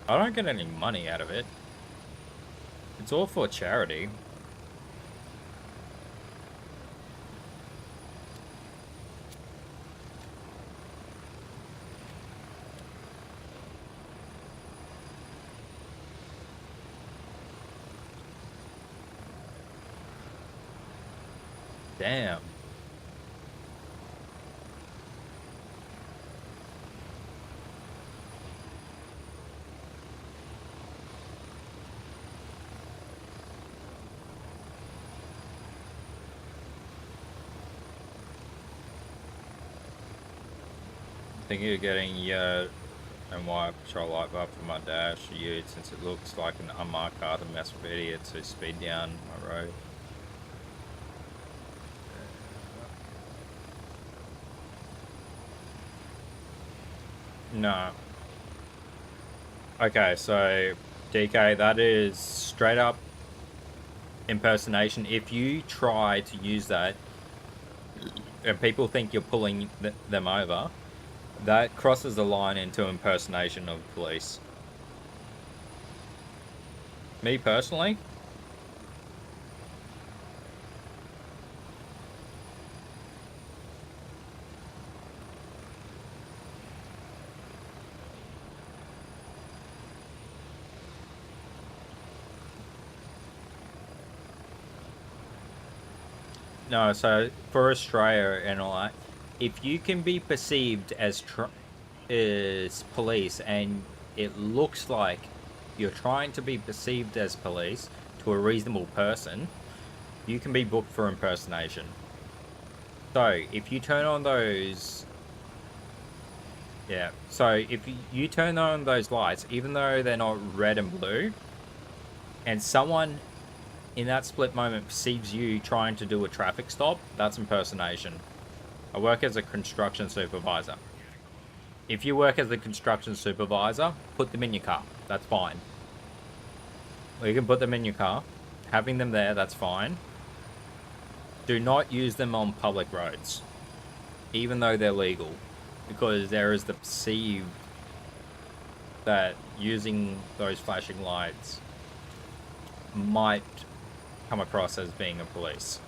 I don't get any money out of it. It's all for charity. Damn. Thinking of getting and why patrol light bar for my dash used since it looks like an unmarked car to mess with idiots who speed down my road. No. Okay, so DK, that is straight up impersonation. If you try to use that and people think you're pulling them over, that crosses the line into impersonation of police. Me personally, no, so for Australia and all that, if you can be perceived as police and it looks like you're trying to be perceived as police to a reasonable person, you can be booked for impersonation. So if you turn on those, yeah, so if you turn on those lights, even though they're not red and blue, and someone in that split moment perceives you trying to do a traffic stop, that's impersonation. I work as a construction supervisor. If you work as a construction supervisor, put them in your car. That's fine. Well, you can put them in your car. Having them there, that's fine. Do not use them on public roads, even though they're legal, because there is the perceived that using those flashing lights might come across as being a police.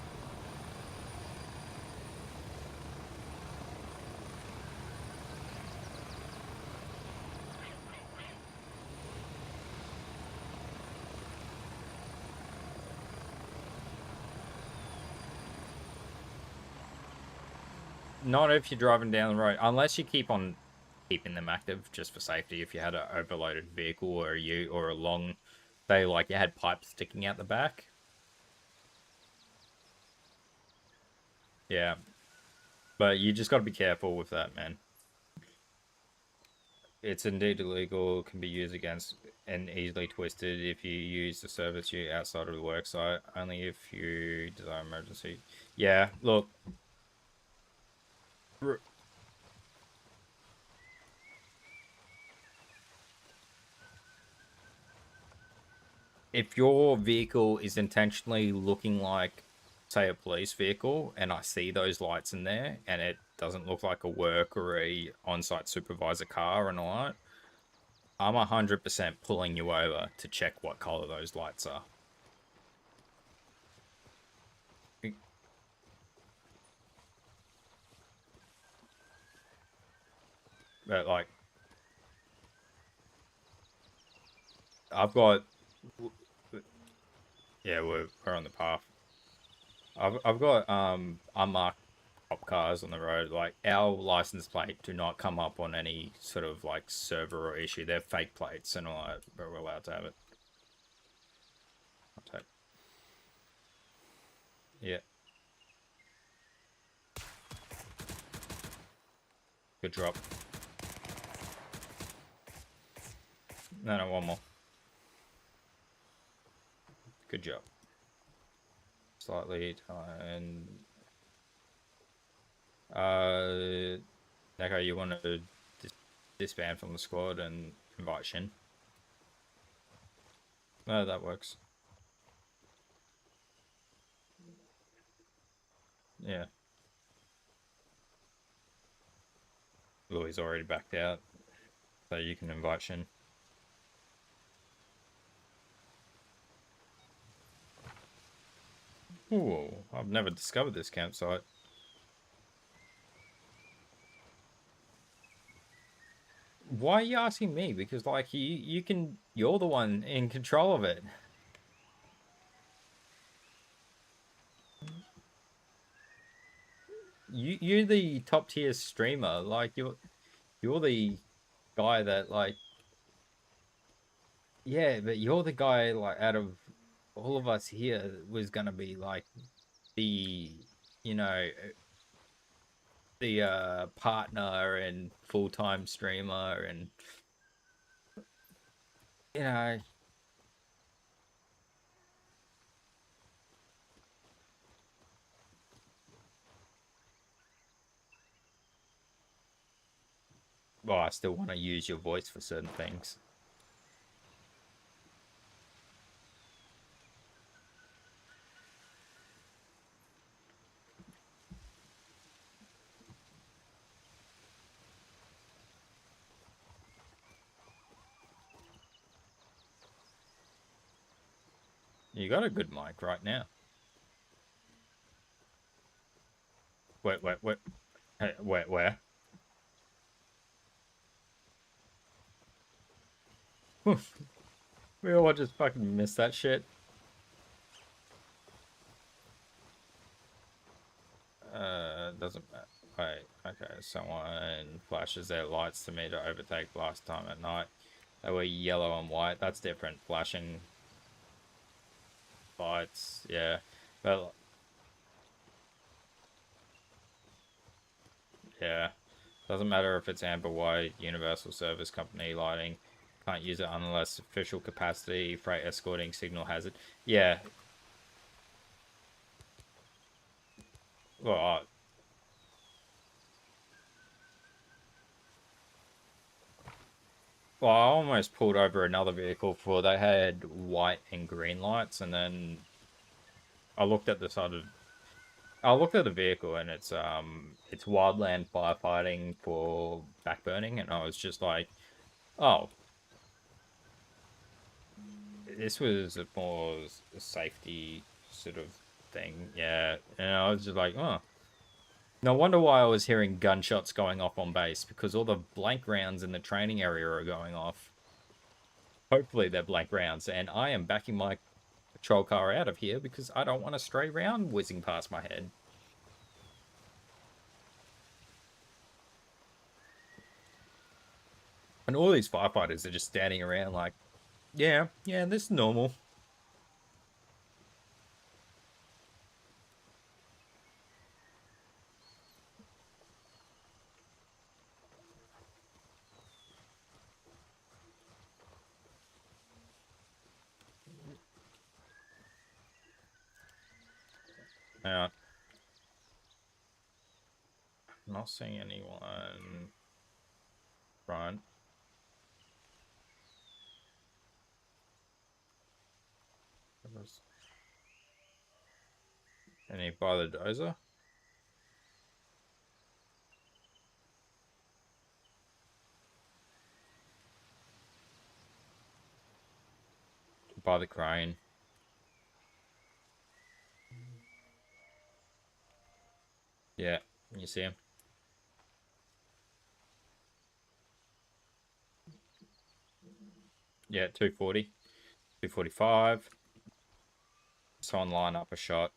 Not if you're driving down the road, unless you keep on keeping them active just for safety. If you had an overloaded vehicle or a long, say like you had pipes sticking out the back. Yeah. But you just got to be careful with that, man. It's indeed illegal, can be used against and easily twisted if you use the service you outside of the work site, only if you desire emergency. Yeah, look. if your vehicle is intentionally looking like, say, a police vehicle, and I see those lights in there, and it doesn't look like a work or a on-site supervisor car and all that, I'm 100% pulling you over to check what color those lights are. But like, I've got, yeah, we're on the path. I've got unmarked cop cars on the road. Like, our license plate do not come up on any sort of like server or issue. They're fake plates and all that, but we're allowed to have it. I'll take. Yeah. Good drop. No, one more. Good job. Slightly and Neko, you want to disband from the squad and invite Shin? No, that works. Yeah. Louis already backed out, so you can invite Shin. Ooh, I've never discovered this campsite. Why are you asking me? Because like you're the one in control of it. You're the top tier streamer. Like you're the guy that like, yeah, but you're the guy like out of all of us here was gonna be like the, you know, the partner and full-time streamer, and you know, well, I still want to use your voice for certain things. You got a good mic right now. Wait, hey, where? We all just fucking missed that shit. Doesn't matter. Wait, okay, someone flashes their lights to me to overtake last time at night. They were yellow and white. That's different. Flashing lights, yeah. But, yeah. Doesn't matter if it's amber, white, universal service company lighting. Can't use it unless official capacity, freight escorting, signal hazard. Yeah. Well, I almost pulled over another vehicle for they had white and green lights, and then I looked at the side of I looked at the vehicle, and it's wildland firefighting for backburning, and I was just like, oh, this was a more safety sort of thing, yeah. And I was just like, oh, no wonder why I was hearing gunshots going off on base, because all the blank rounds in the training area are going off. Hopefully they're blank rounds, and I am backing my patrol car out of here because I don't want a stray round whizzing past my head. And all these firefighters are just standing around like, yeah, this is normal. Yeah. I'm not seeing anyone front. Any by the dozer? By the crane. Yeah, you see him. Yeah, 240, 245. Someone line up a shot.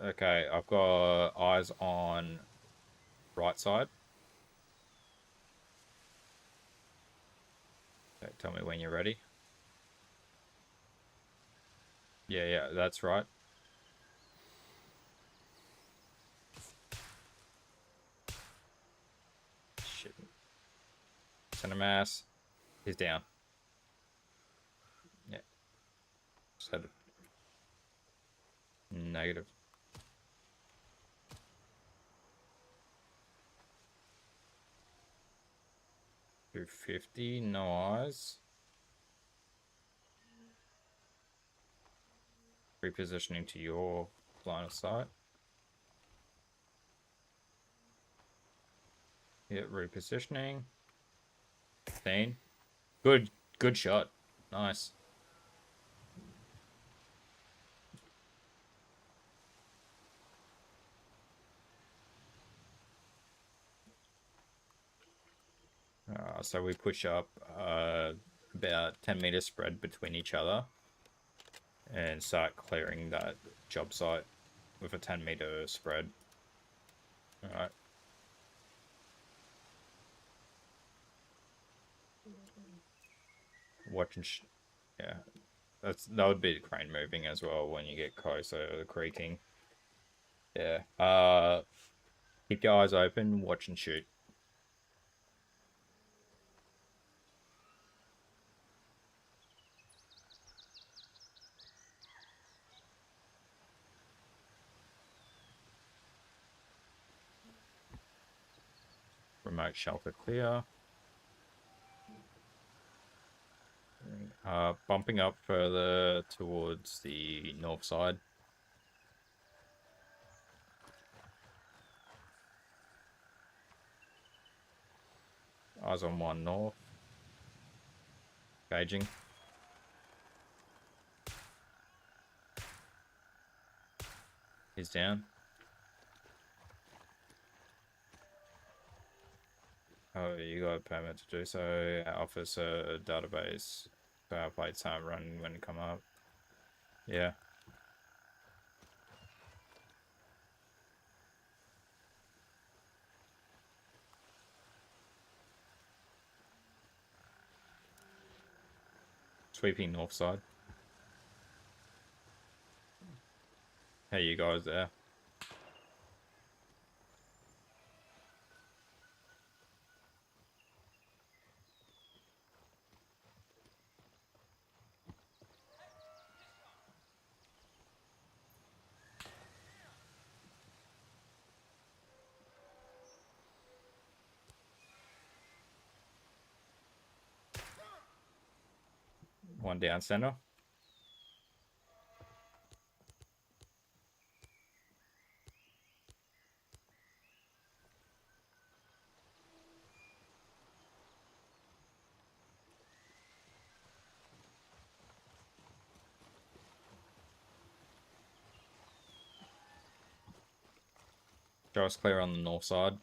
Okay, I've got eyes on right side. Okay, tell me when you're ready. Yeah, that's right. Shit. Center mass. He's down. Yeah. Said negative. 250, no eyes. Repositioning to your line of sight. Yeah, repositioning. 15. Good shot. Nice. So we push up about 10 meters spread between each other and start clearing that job site with a 10-meter spread. Alright. Watching. Yeah. That would be the crane moving as well when you get closer, the creaking. Yeah. Keep your eyes open, watch and shoot. Remote shelter clear. Bumping up further towards the north side. Eyes on one north. Gauging. He's down. Oh, you got a permit to do so. Officer database. Power plates aren't running when you come up. Yeah. Sweeping north side. Hey, you guys there? One down center. Show us clear on the north side.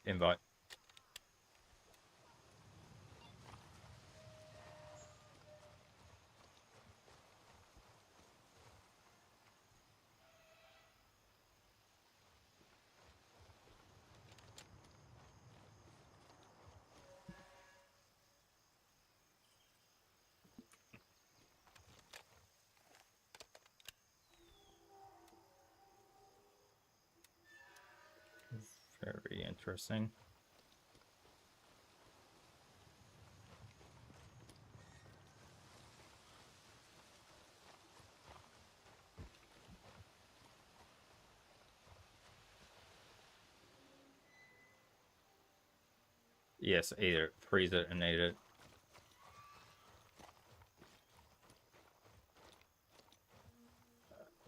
invite. Very interesting. Yes, eat it. Freeze it and eat it.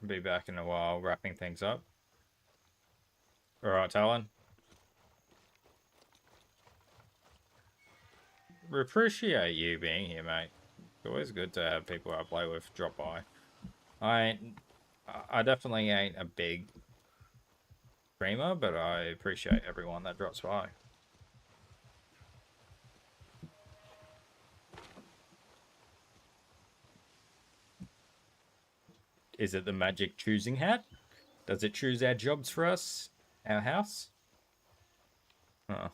Be back in a while, wrapping things up. Alright, Talon. We appreciate you being here, mate. It's always good to have people I play with drop by. I definitely ain't a big streamer, but I appreciate everyone that drops by. Is it the magic choosing hat? Does it choose our jobs for us? Our house? Huh.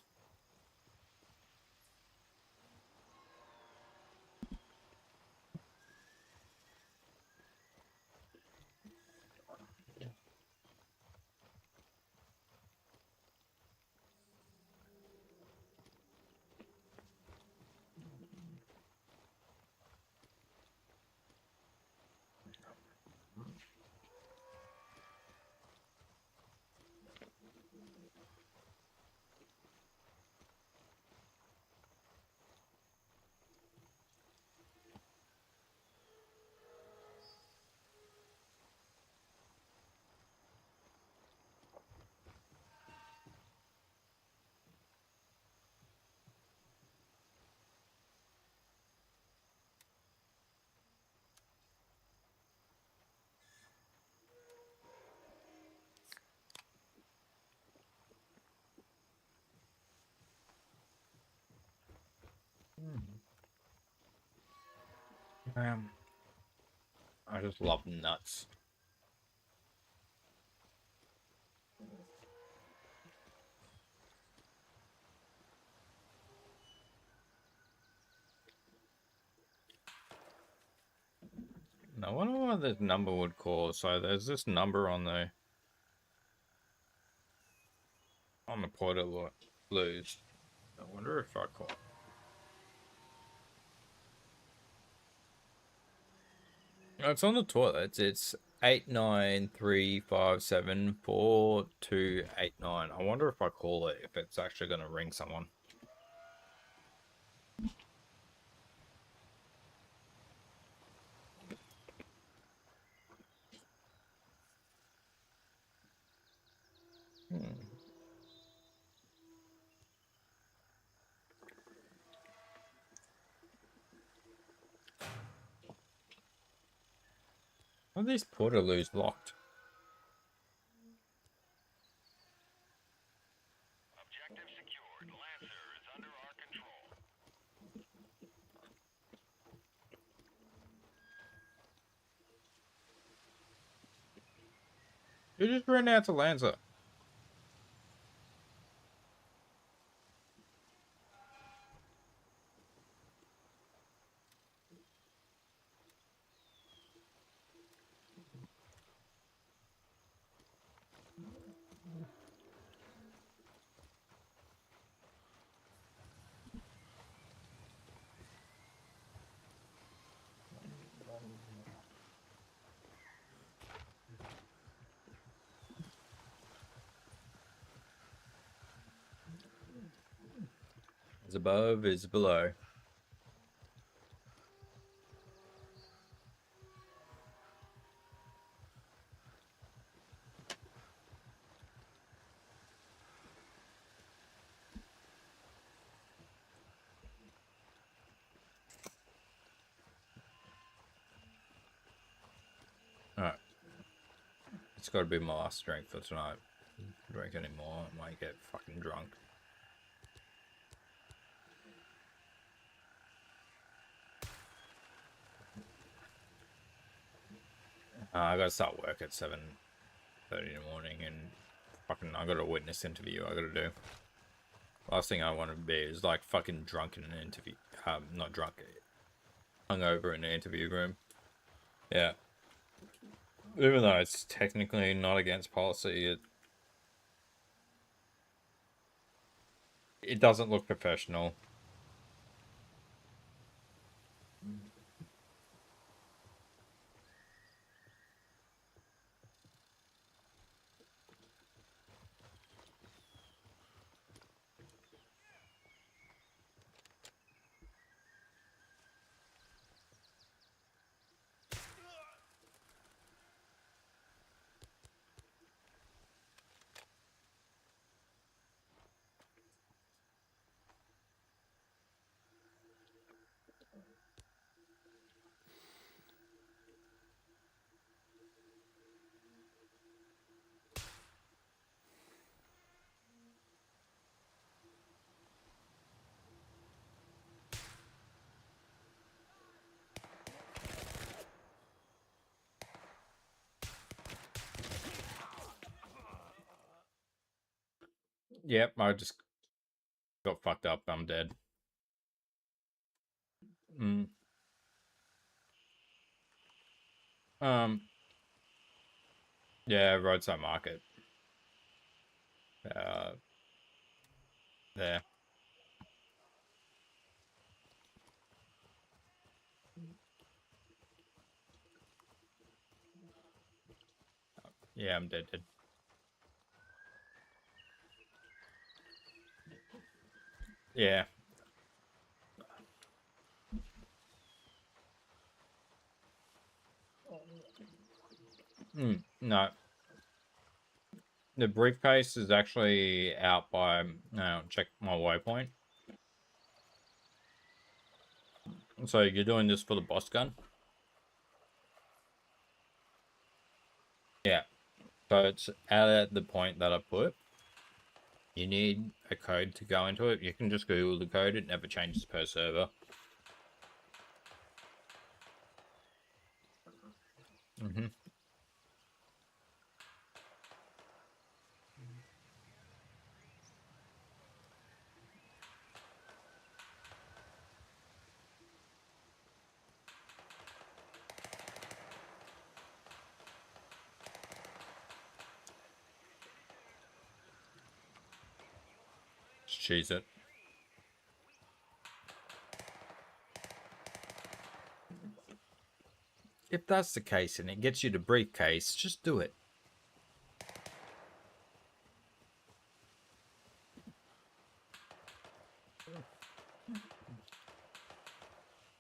I just love nuts. I wonder what this number would cause. So there's this number on the portal lose. I wonder if I call. Oh, it's on the toilets. It's 8935742289. I wonder if I call it, if it's actually going to ring someone. Are these portaloos locked? Objective secured. Lancer is under our control. You just ran out to Lanza. As above is below. Alright. It's got to be my last drink for tonight. Drink anymore, I might get fucking drunk. I gotta start work at 7:30 in the morning, and fucking I got a witness interview I gotta do. Last thing I want to be is like fucking drunk in an interview. Not drunk, hungover in an interview room. Yeah. Even though it's technically not against policy, it doesn't look professional. Yep, I just got fucked up. I'm dead. Mm. Yeah, roadside market. There. Yeah, I'm dead. Yeah. No. The briefcase is actually out by, check my waypoint. So you're doing this for the boss gun? Yeah. So it's at the point that I put. You need a code to go into it. You can just Google the code. It never changes per server. Mm-hmm. Just cheese it. If that's the case and it gets you the briefcase, just do it.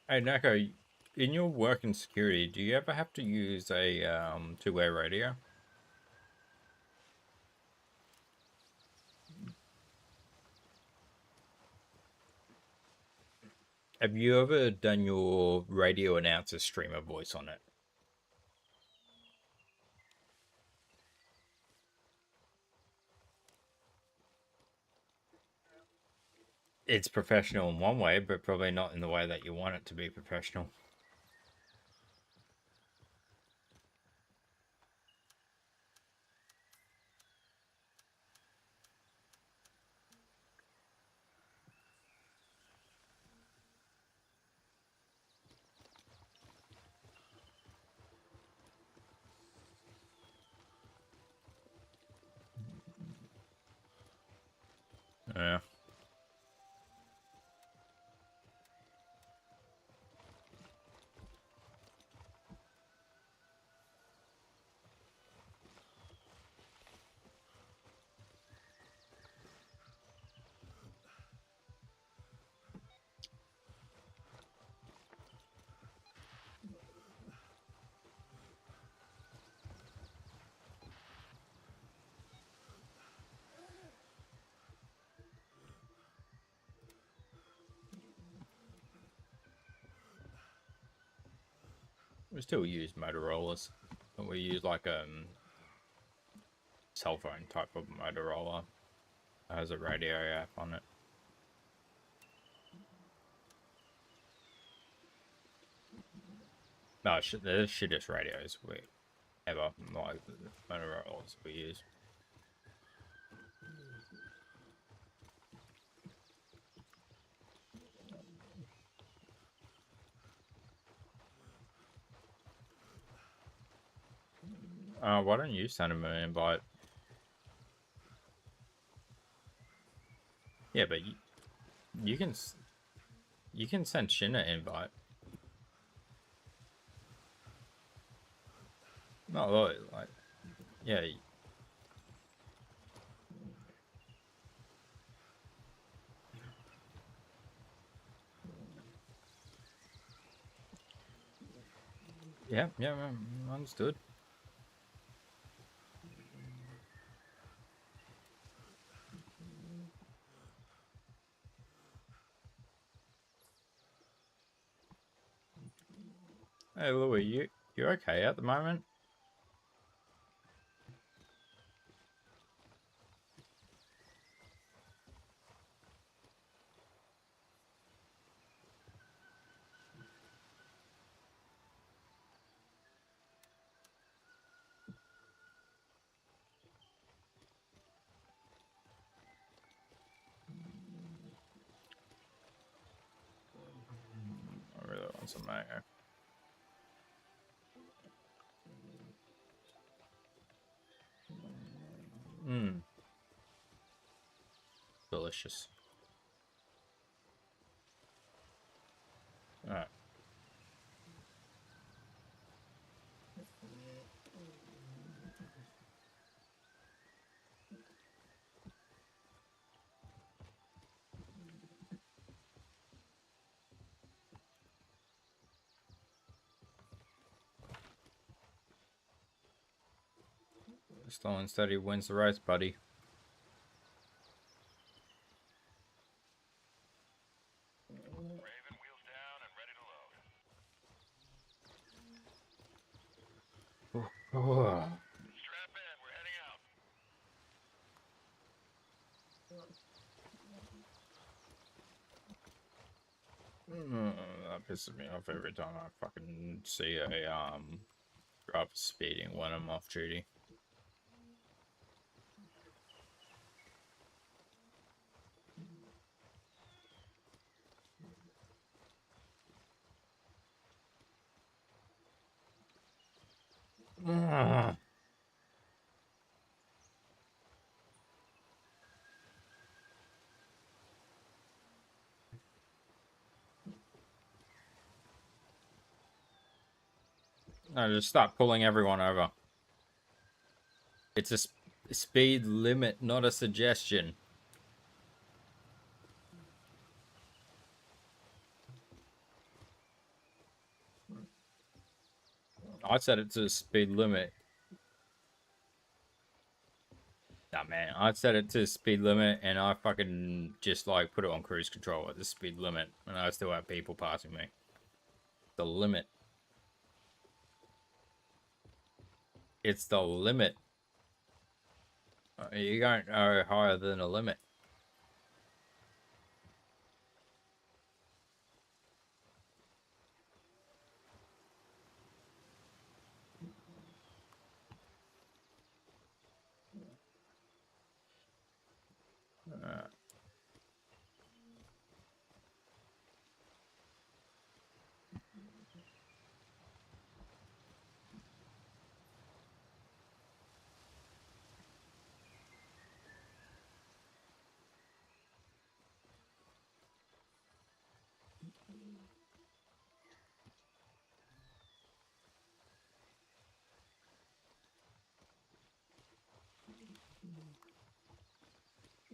Hey, Nako, in your work in security, do you ever have to use a two-way radio? Have you ever done your radio announcer streamer voice on it? It's professional in one way, but probably not in the way that you want it to be professional. Yeah. We still use Motorola's. But we use like a cell phone type of Motorola. It has a radio app on it. No, they're shittest radios. ever. Like, Motorola's we use. Why don't you send him an invite? Yeah, but you can send Shin an invite. No, like, yeah. Yeah, understood. Hey, Louis, you okay at the moment? I really want some mango. Mmm. Delicious. Alright. Slow and steady wins the race, buddy. Raven, wheels down and ready to load. Oh. Strap in, we're heading out. That pisses me off every time I fucking see a driver speeding when I'm off duty. Ah. No, just start pulling everyone over. It's a speed limit, not a suggestion. I said it's a speed limit. Nah, man, I set it to speed limit, and I fucking just like put it on cruise control at the speed limit, and I still have people passing me. The limit. It's the limit. You don't go higher than a limit.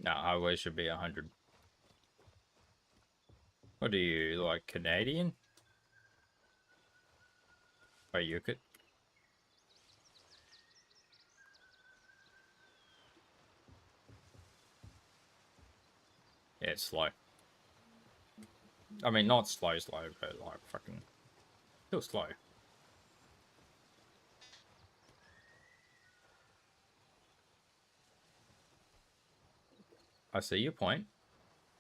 No, highway should be 100. What are you, like, Canadian? Wait, you could... Yeah, it's slow. I mean, not slow, but like fucking... Still slow. I see your point.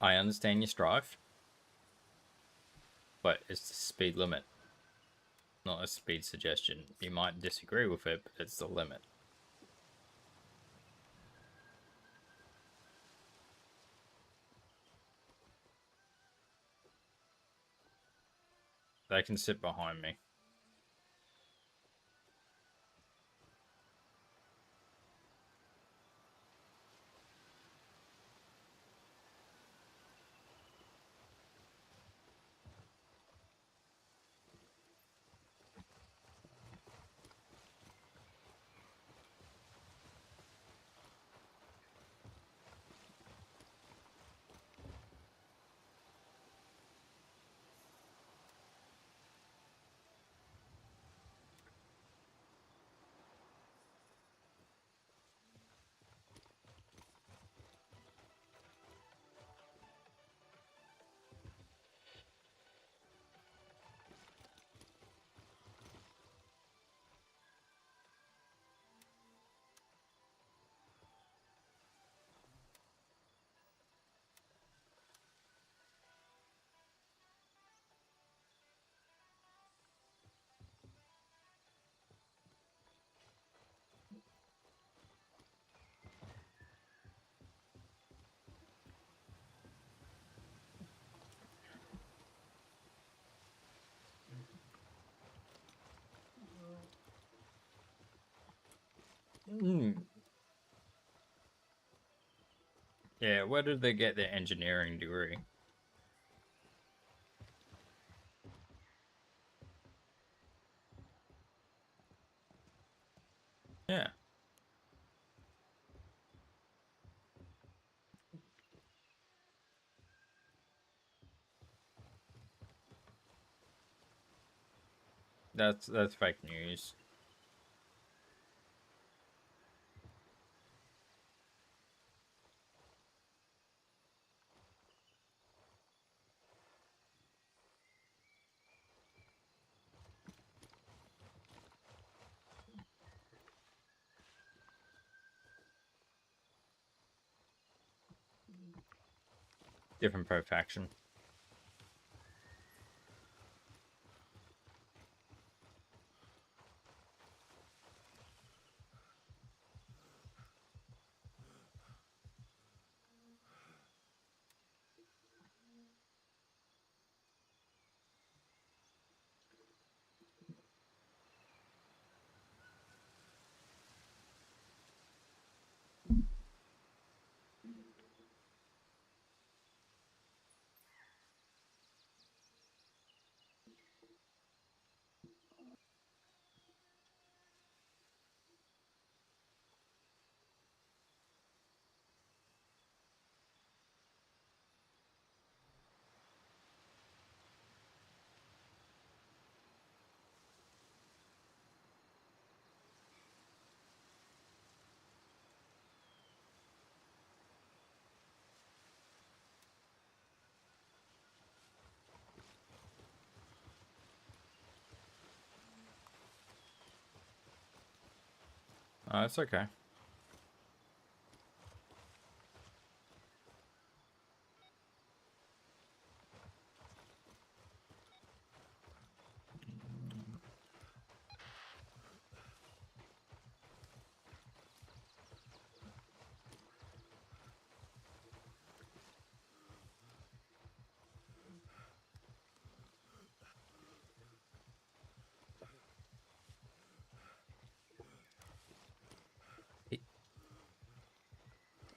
I understand your strife. But it's the speed limit. not a speed suggestion. You might disagree with it, but it's the limit. They can sit behind me. Yeah, where did they get their engineering degree? Yeah. That's fake news. Different pro faction. It's okay.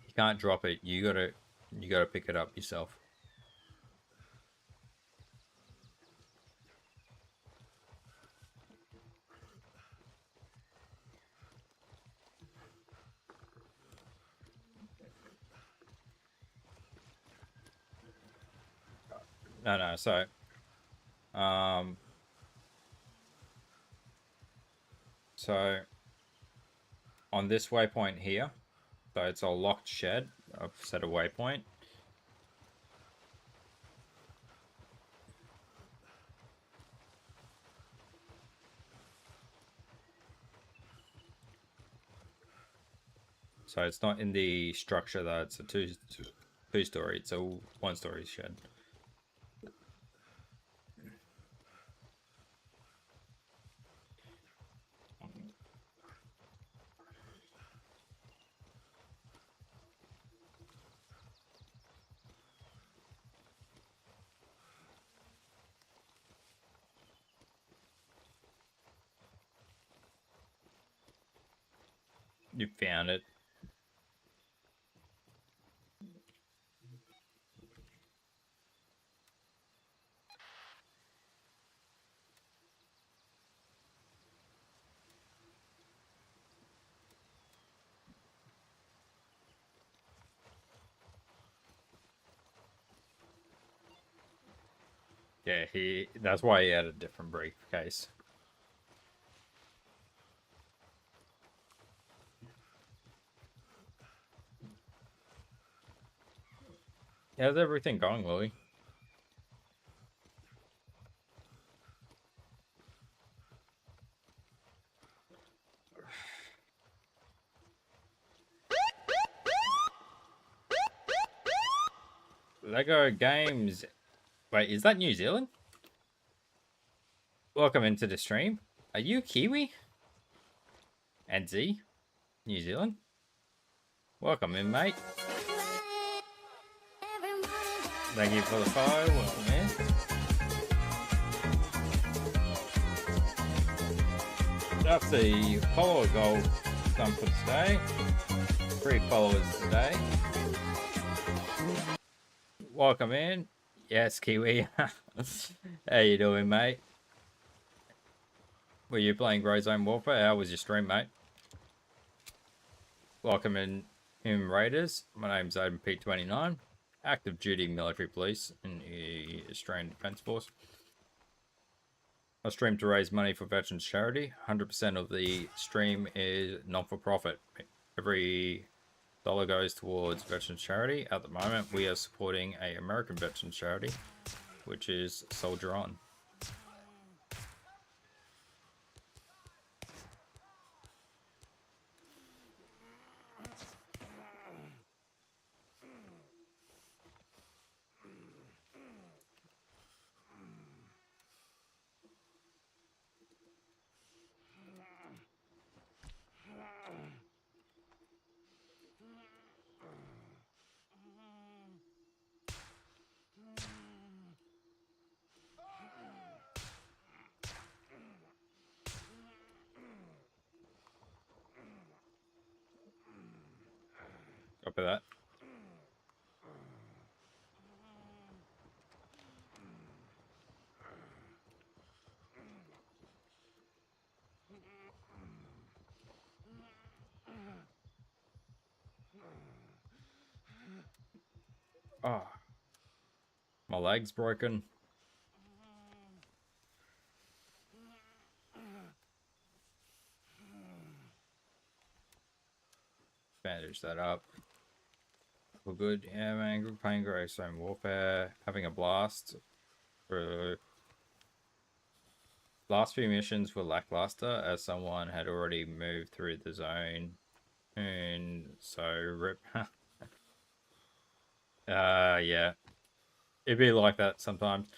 You can't drop it. You gotta pick it up yourself. No. Um, so on this waypoint here, so it's a locked shed. I've set a waypoint. So it's not in the structure though. It's a two-story. It's a one-story shed. You found it. Yeah, that's why he had a different briefcase. How's everything going, Louis? Lego Games. Wait, is that New Zealand? Welcome into the stream. Are you Kiwi? And Z? New Zealand? Welcome in, mate. Thank you for the follow. Welcome in. That's the follower goal done for today. 3 followers today. Welcome in. Yes, Kiwi. How you doing, mate? Were you playing Grey Zone Warfare? How was your stream, mate? Welcome in, Raiders. My name's Odin P29. Active duty military police in the Australian Defence Force. I stream to raise money for veterans charity. 100% of the stream is non-for-profit. Every dollar goes towards veterans charity. At the moment, we are supporting a American veterans charity, which is Soldier On. Copy that. Oh, my leg's broken. Bandage that up. We're good. Yeah, man. Good playing Grey Zone Warfare. Having a blast. For last few missions were lackluster as someone had already moved through the zone. And so, rip. Yeah. It'd be like that sometimes.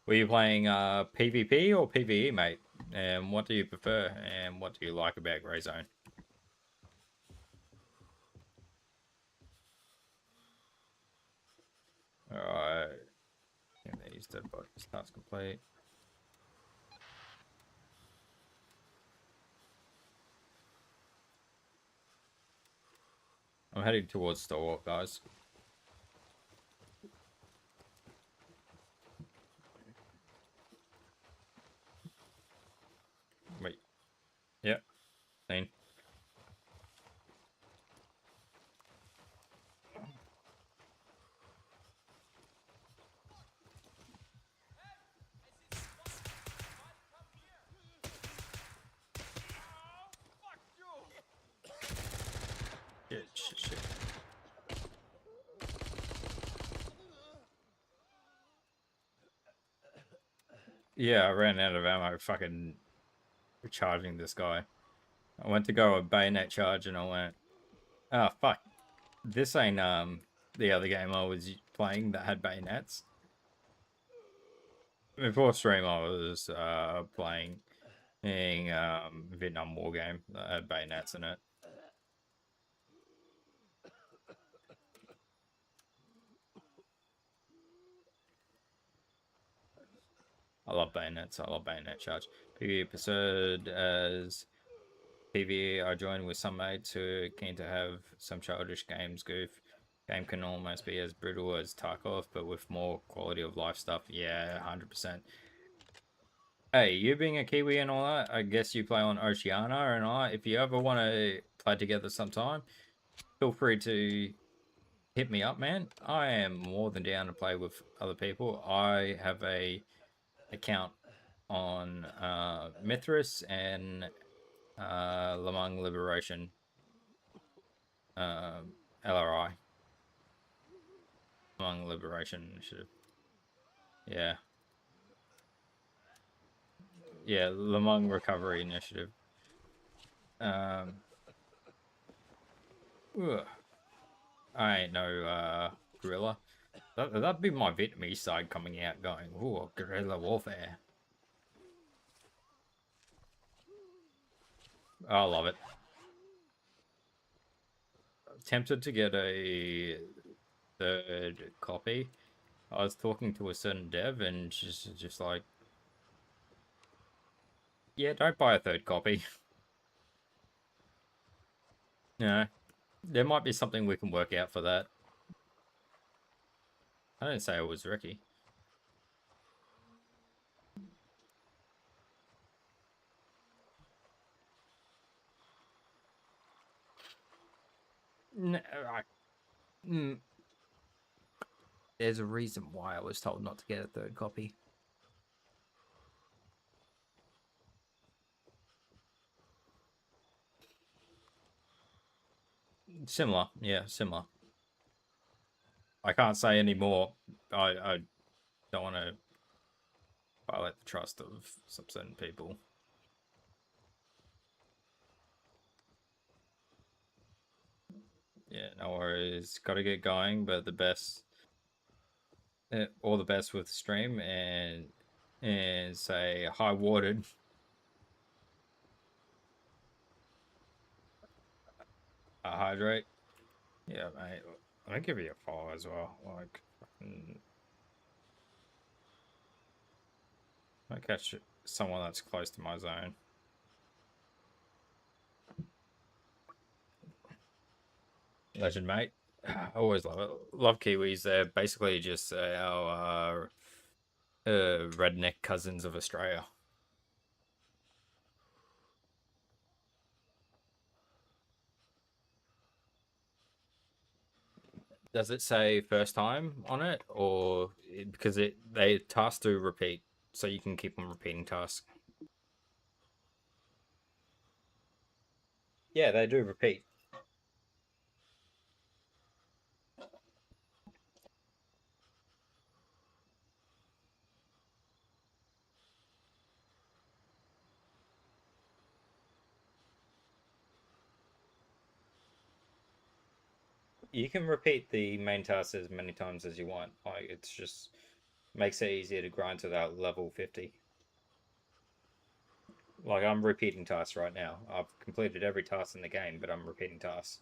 Were you playing PvP or PvE, mate? And what do you prefer? And what do you like about Grey Zone? Alright. And these dead bodies. Task complete. I'm heading towards Stalwart, guys. Wait. Yep. Seen. Shit. Yeah, I ran out of ammo fucking recharging this guy. I went to go a bayonet charge and I went, oh fuck. This ain't the other game I was playing that had bayonets. Before stream I was playing Vietnam War game that had bayonets in it. I love bayonets. I love bayonet charge. PvE episode as PvE, I joined with some mates who are keen to have some childish games goof. Game can almost be as brutal as Tarkov, but with more quality of life stuff. Yeah, 100%. Hey, you being a Kiwi and all that, I guess you play on Oceania and all that. If you ever want to play together sometime, feel free to hit me up, man. I am more than down to play with other people. I have a account on Mithras and Lamang Liberation, LRI, Lamang Liberation Initiative. Yeah, yeah, Lamang Recovery Initiative. Ugh, I ain't no gorilla. That'd be my Vietnamese side coming out, going, "Ooh, guerrilla warfare." I love it. Tempted to get a third copy. I was talking to a certain dev, and she's just like, "Yeah, don't buy a third copy." Yeah, there might be something we can work out for that. I didn't say it was Ricky. No, mm, there's a reason why I was told not to get a third copy. Similar, yeah, similar. I can't say any more. I don't want to violate the trust of some certain people. Yeah, no worries. Got to get going, but the best, all the best with the stream, and say high watered. Hydrate. Yeah, mate. I'll give you a follow as well. Like, I catch someone that's close to my zone. Legend, mate. I always love it. Love Kiwis. They're basically just our redneck cousins of Australia. Does it say first time on it, or because they tasks to repeat, so you can keep on repeating tasks? Yeah, they do repeat. You can repeat the main task as many times as you want. Like, it's just makes it easier to grind to that level 50. Like, I'm repeating tasks right now. I've completed every task in the game, but I'm repeating tasks.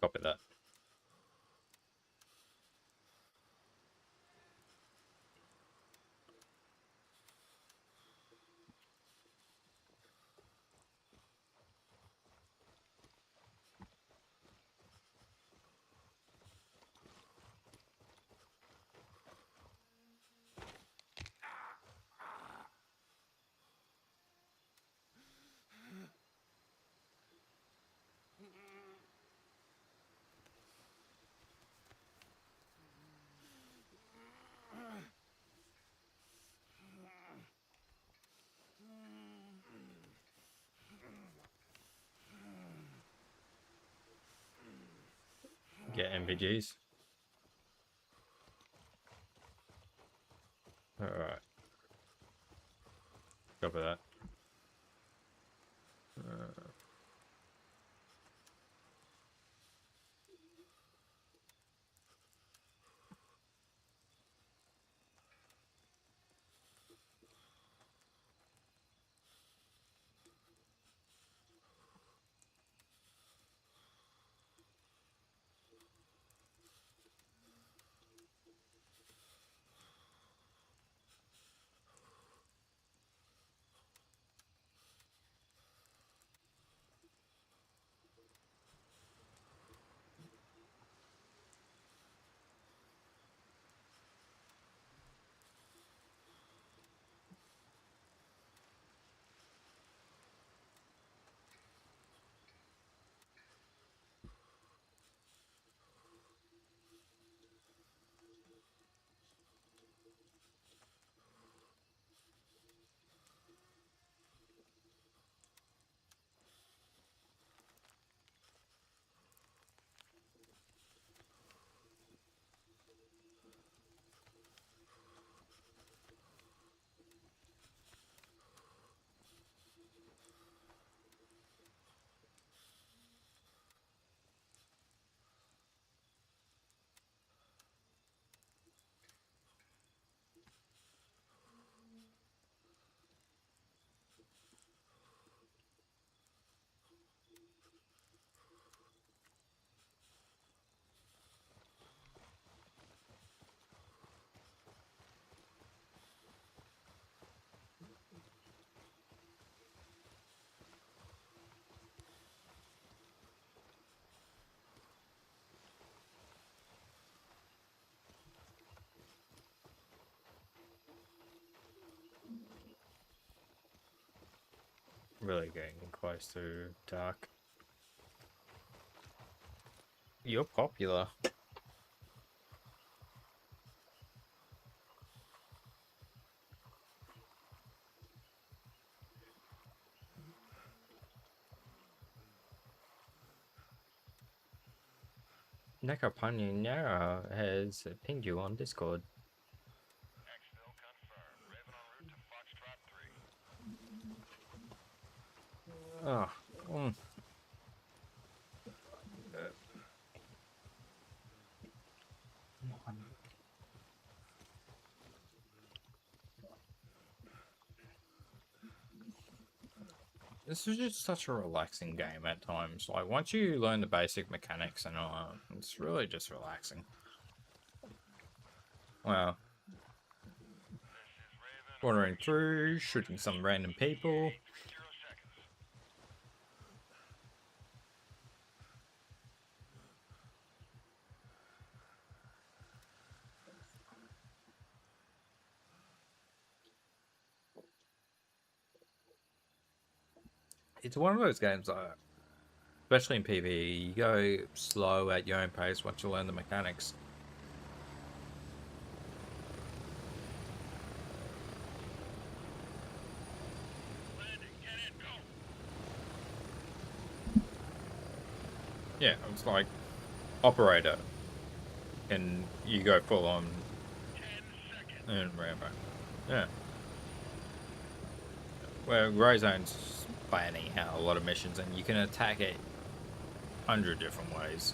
Copy that. get MPGs. Alright. Copy that. Really getting close to dark. You're popular. Nekapanyara has pinged you on Discord. Exfil confirmed. Raven en route to Foxtrot 3. Oh, this is just such a relaxing game at times. Like, once you learn the basic mechanics and all, it's really just relaxing. Wow. Wandering through, shooting some random people. 30 seconds. It's one of those games, especially in PvE, you go slow at your own pace once you learn the mechanics. Landing. Get in. Go. Yeah, it's like operator, and you go full on 10 seconds. and rambo. Yeah. Well, Grey Zone's by anyhow a lot of missions, and you can attack it 100 different ways.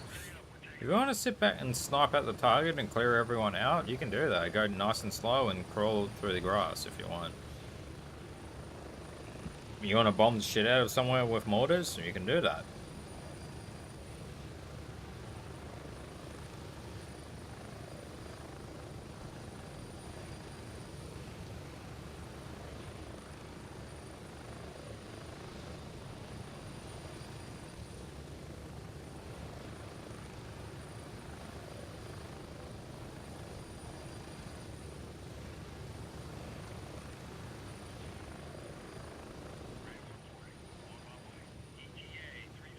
If you want to sit back and snipe at the target and clear everyone out, you can do that. Go nice and slow and crawl through the grass if you want. You want to bomb the shit out of somewhere with mortars, you can do that. ETA 3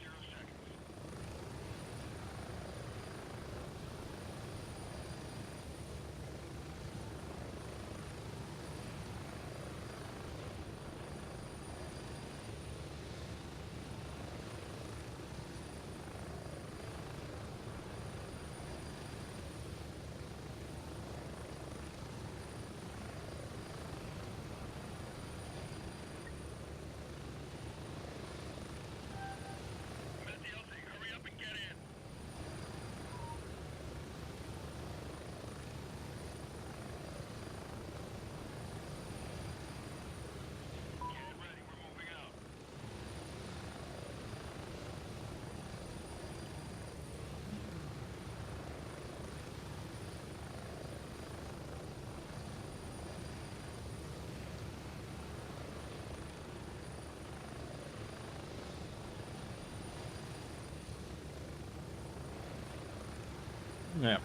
Yeah.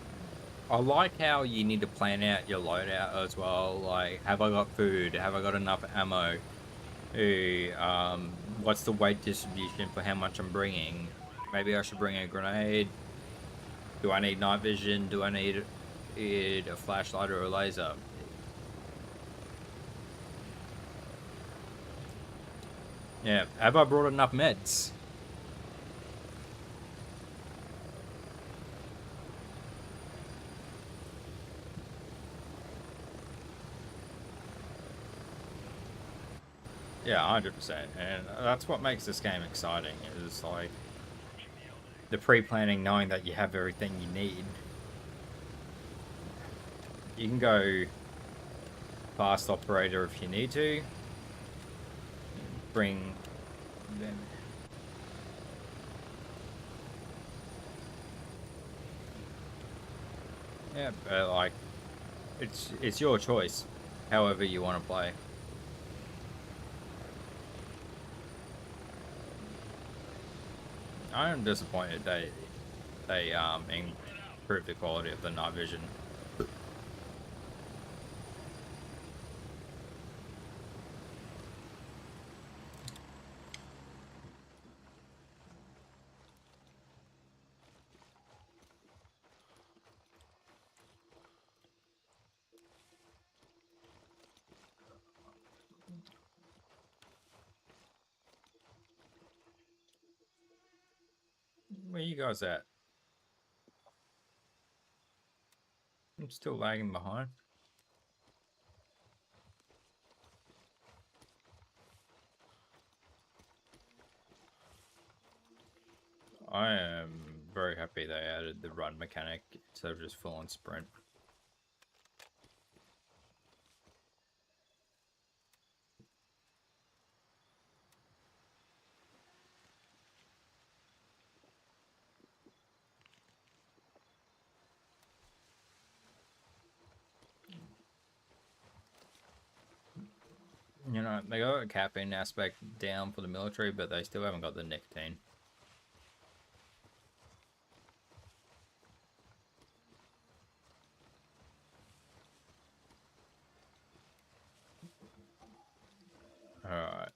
I like how you need to plan out your loadout as well. Like, have I got food? Have I got enough ammo? What's the weight distribution for how much I'm bringing? Maybe I should bring a grenade. Do I need night vision? Do I need a flashlight or a laser? Yeah. Have I brought enough meds? Yeah, 100%. And that's what makes this game exciting, is like the pre-planning, knowing that you have everything you need. You can go fast operator if you need to. Bring them. Yeah, but like it's your choice, however you want to play. I am disappointed they improved the quality of the night vision. Where you guys at? I'm still lagging behind. I am very happy they added the run mechanic instead of just full on sprint. You know, they got a caffeine aspect down for the military, but they still haven't got the nicotine. Alright.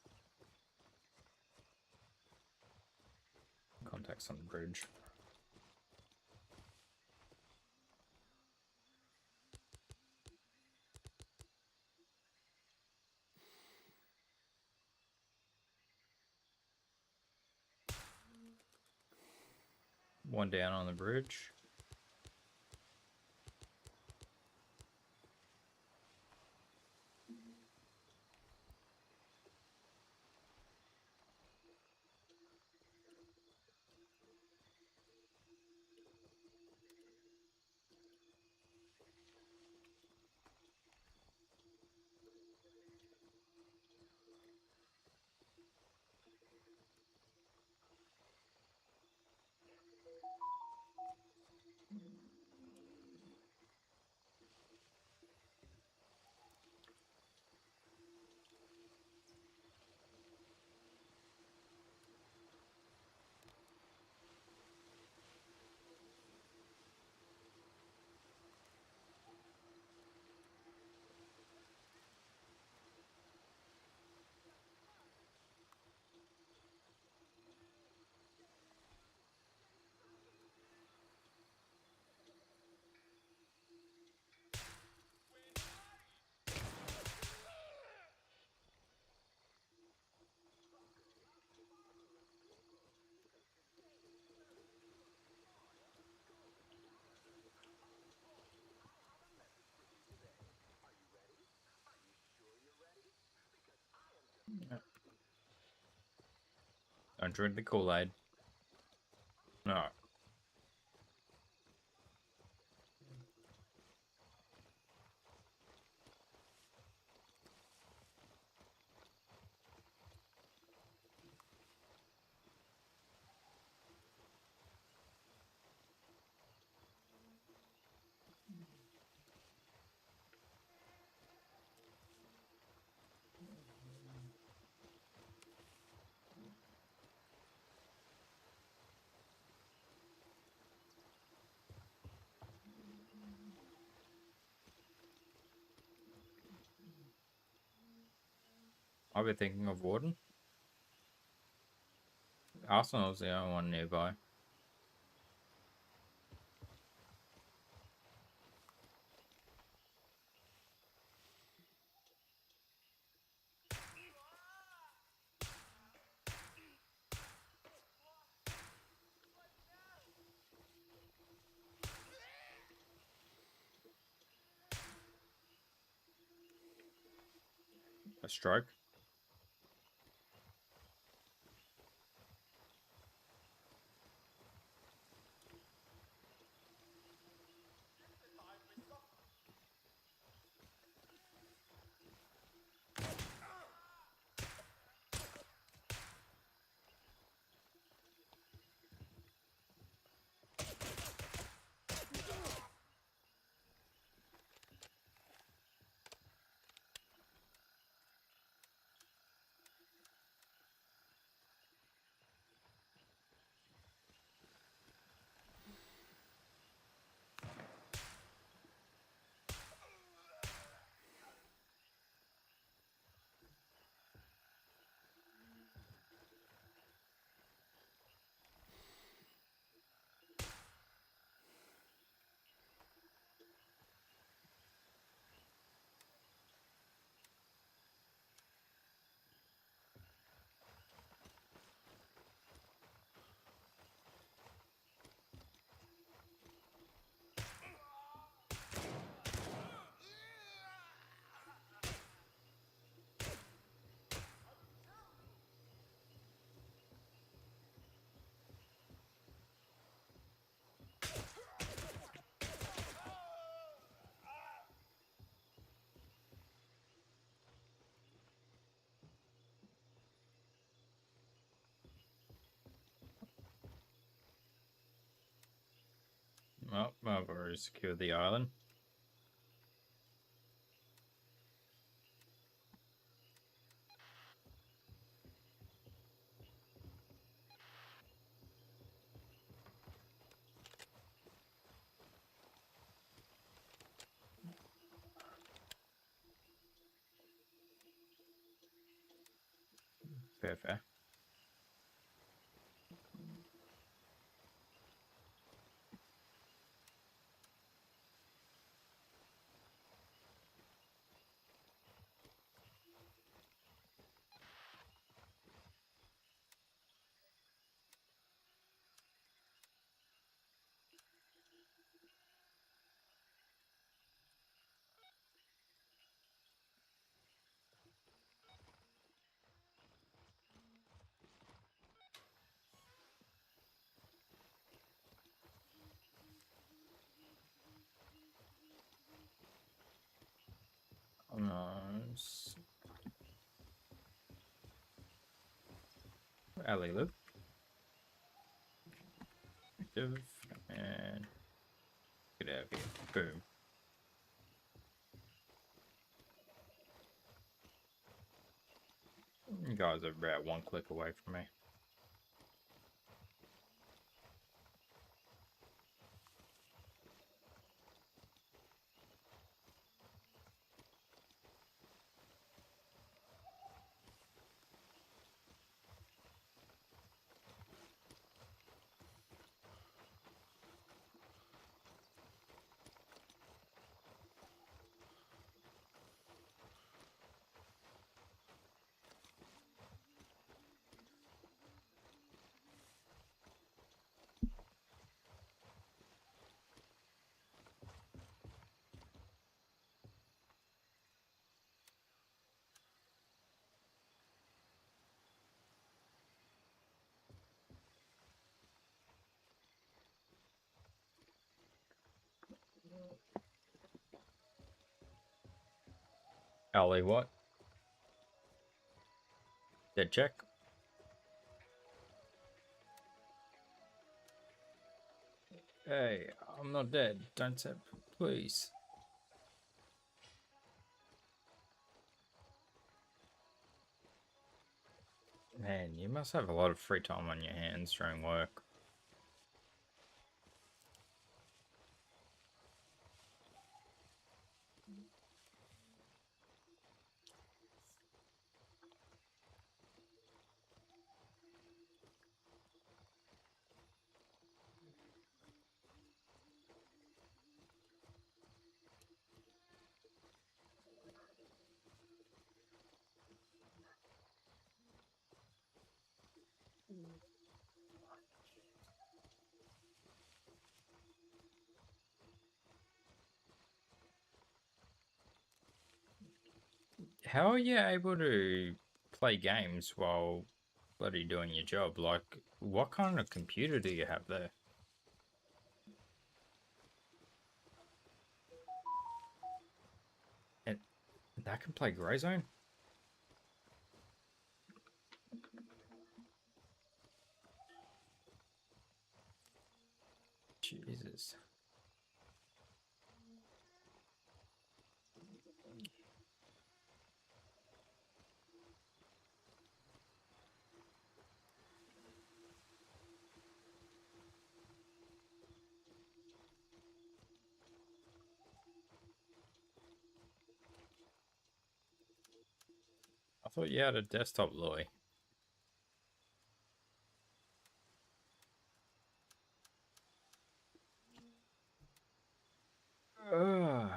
Contacts on the bridge. One down on the bridge. Don't drink the Kool-Aid. No. I'll be thinking of Warden. Arsenal's the only one nearby. A stroke. Well, I've already secured the island. Fair. Nice. Alley live. Active. And get out of here. Boom. You guys are about one click away from me. Alley what? Dead check. Hey, I'm not dead. Don't tip, please. Man, you must have a lot of free time on your hands during work. How are you able to play games while bloody doing your job? Like, what kind of computer do you have there? And that can play Grey Zone? Jesus. I thought you had a desktop, Louis. Ugh.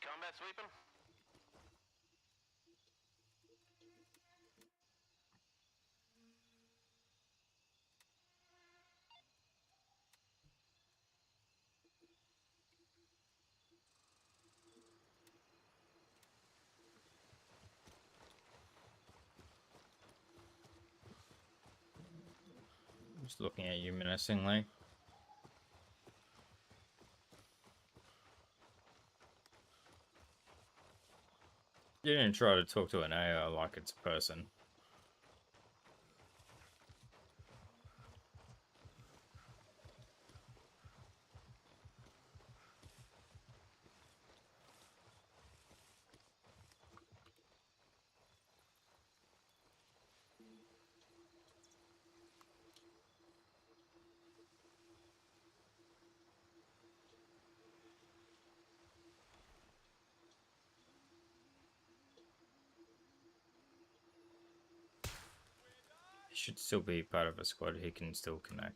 Combat sweeping? Just looking at you menacingly. You didn't try to talk to an AI like it's a person. He should still be part of a squad. He can still connect.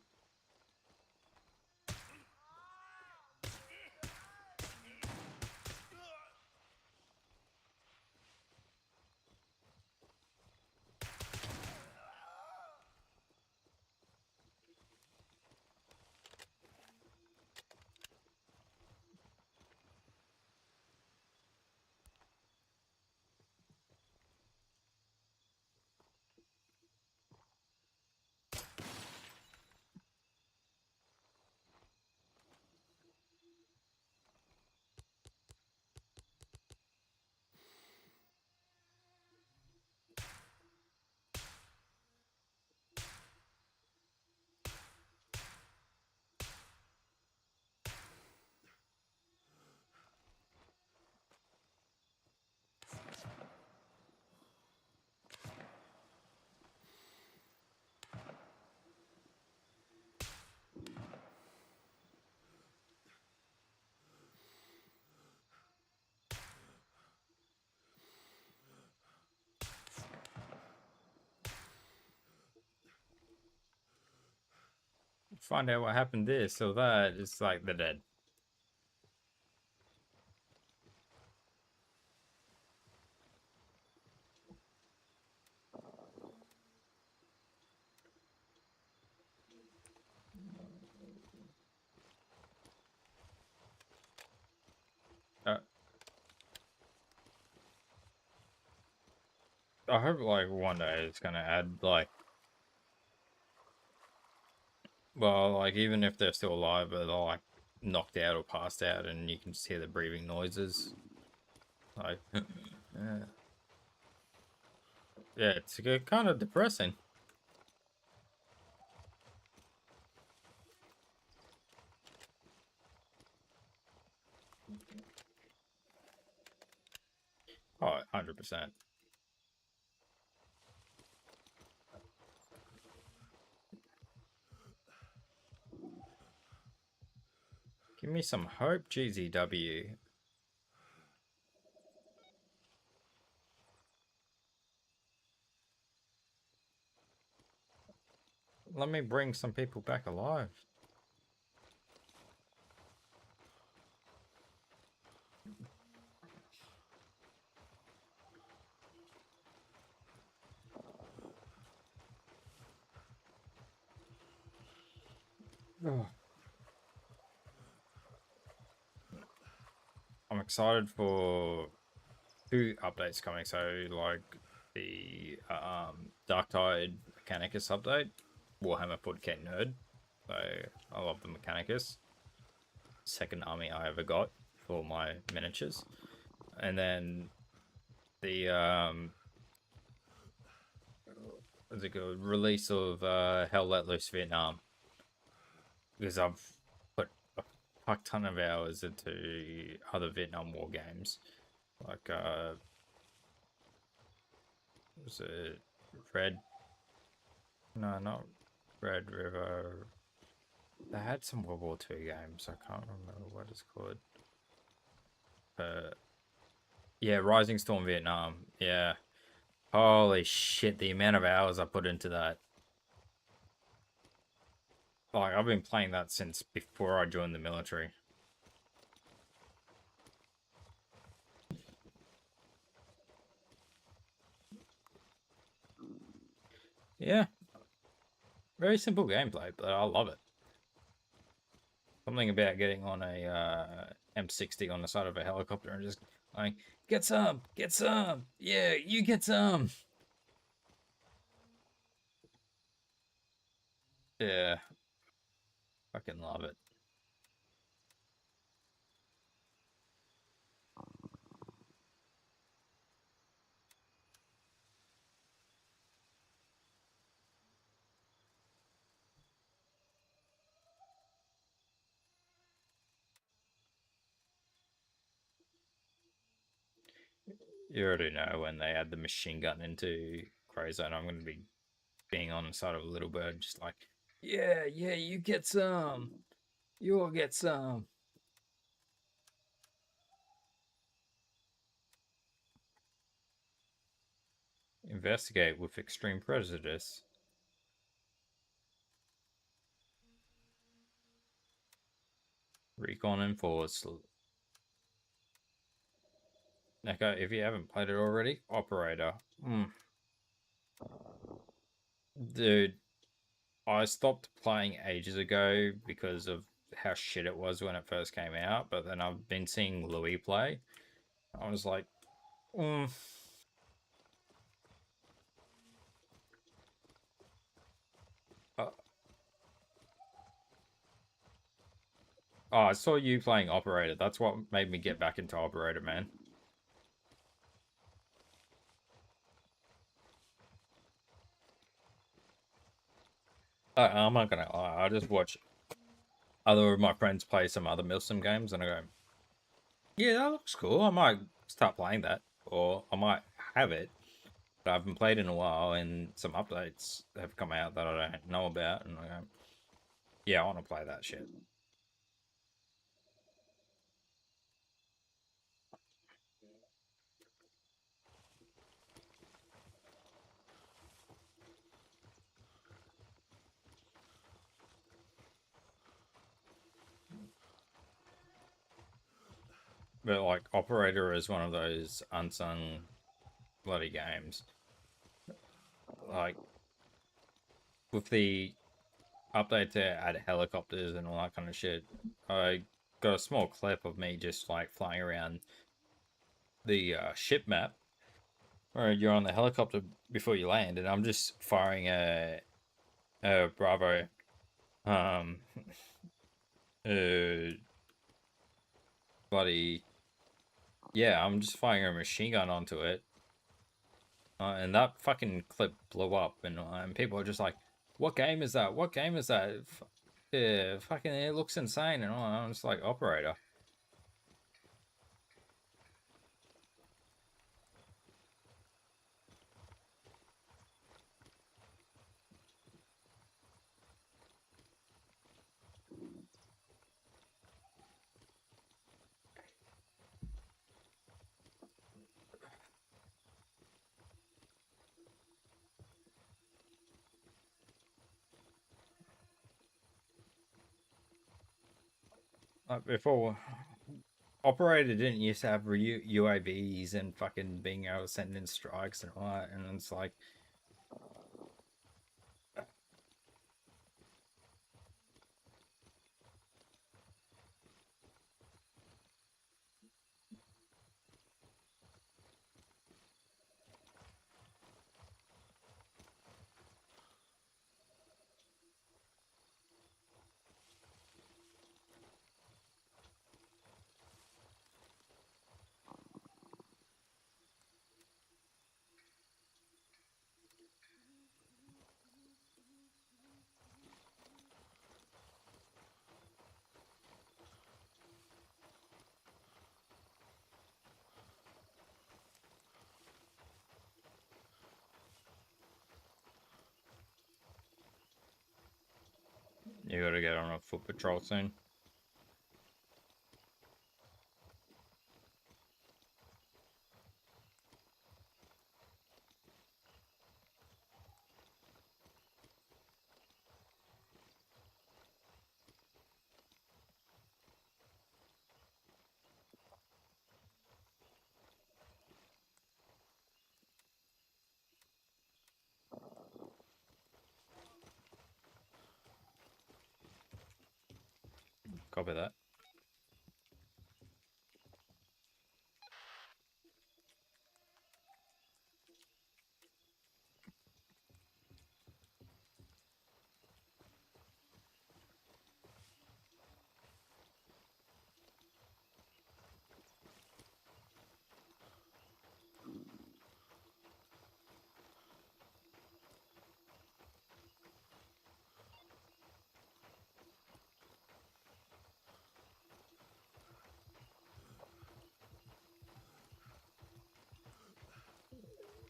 Find out what happened this or that. It's like they're dead. Uh, I hope like one day it's gonna add like, well, like even if they're still alive, but they're like knocked out or passed out, and you can just hear the breathing noises. Like, yeah, yeah, it's kind of depressing. Oh, 100%. Give me some hope, GZW. Let me bring some people back alive. Ugh. I'm excited for 2 updates coming. So like the Dark Tide Mechanicus update, Warhammer 40k nerd. So I love the Mechanicus. Second army I ever got for my miniatures. And then the what's it called? Release of Hell Let Loose Vietnam. Because I've put a fuck ton of hours into other Vietnam War games. Like was it Red? No, not Red River. They had some World War II games. I can't remember what it's called. Yeah, Rising Storm Vietnam. Yeah. Holy shit, the amount of hours I put into that. Like, I've been playing that since before I joined the military. Yeah. Very simple gameplay, but I love it. Something about getting on a M60 on the side of a helicopter and just like, get some, yeah, you get some. Yeah, fucking love it. You already know when they add the machine gun into Crazone, I'm going to be being on the side of a little bird, just like, yeah, you get some. You'll get some. Investigate with extreme prejudice. Recon and forward. Neko, if you haven't played it already, Operator. Dude, I stopped playing ages ago because of how shit it was when it first came out, but then I've been seeing Louis play. I was like, oh, I saw you playing Operator. That's what made me get back into Operator, man. I'm not gonna lie, I just watch other of my friends play some other Milsim games and I go, yeah, that looks cool. I might start playing that, or I might have it. But I haven't played in a while, and some updates have come out that I don't know about, and I go, yeah, I want to play that shit. But like, Operator is one of those unsung bloody games. Like, with the update to add helicopters and all that kind of shit, I got a small clip of me just like flying around the ship map, where you're on the helicopter before you land, and I'm just firing a Bravo, uh, bloody, yeah, I'm just firing a machine gun onto it, and that fucking clip blew up, and people are just like, "What game is that? What game is that? Yeah, fucking, it looks insane," and all. I'm just like, Operator. before, Operator didn't used to have UAVs and fucking being able to send in strikes and all that, and it's like, you gotta get on a foot patrol soon. Copy that.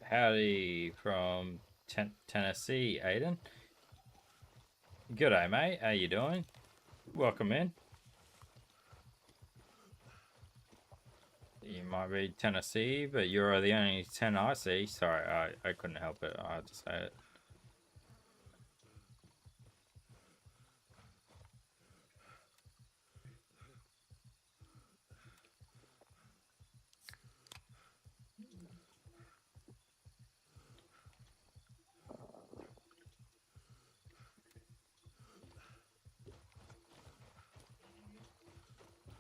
Howdy from Tennessee, Aiden. G'day, mate. How you doing? Welcome in. You might be Tennessee, but you're the only 10 I see. Sorry, I couldn't help it. I had to say it.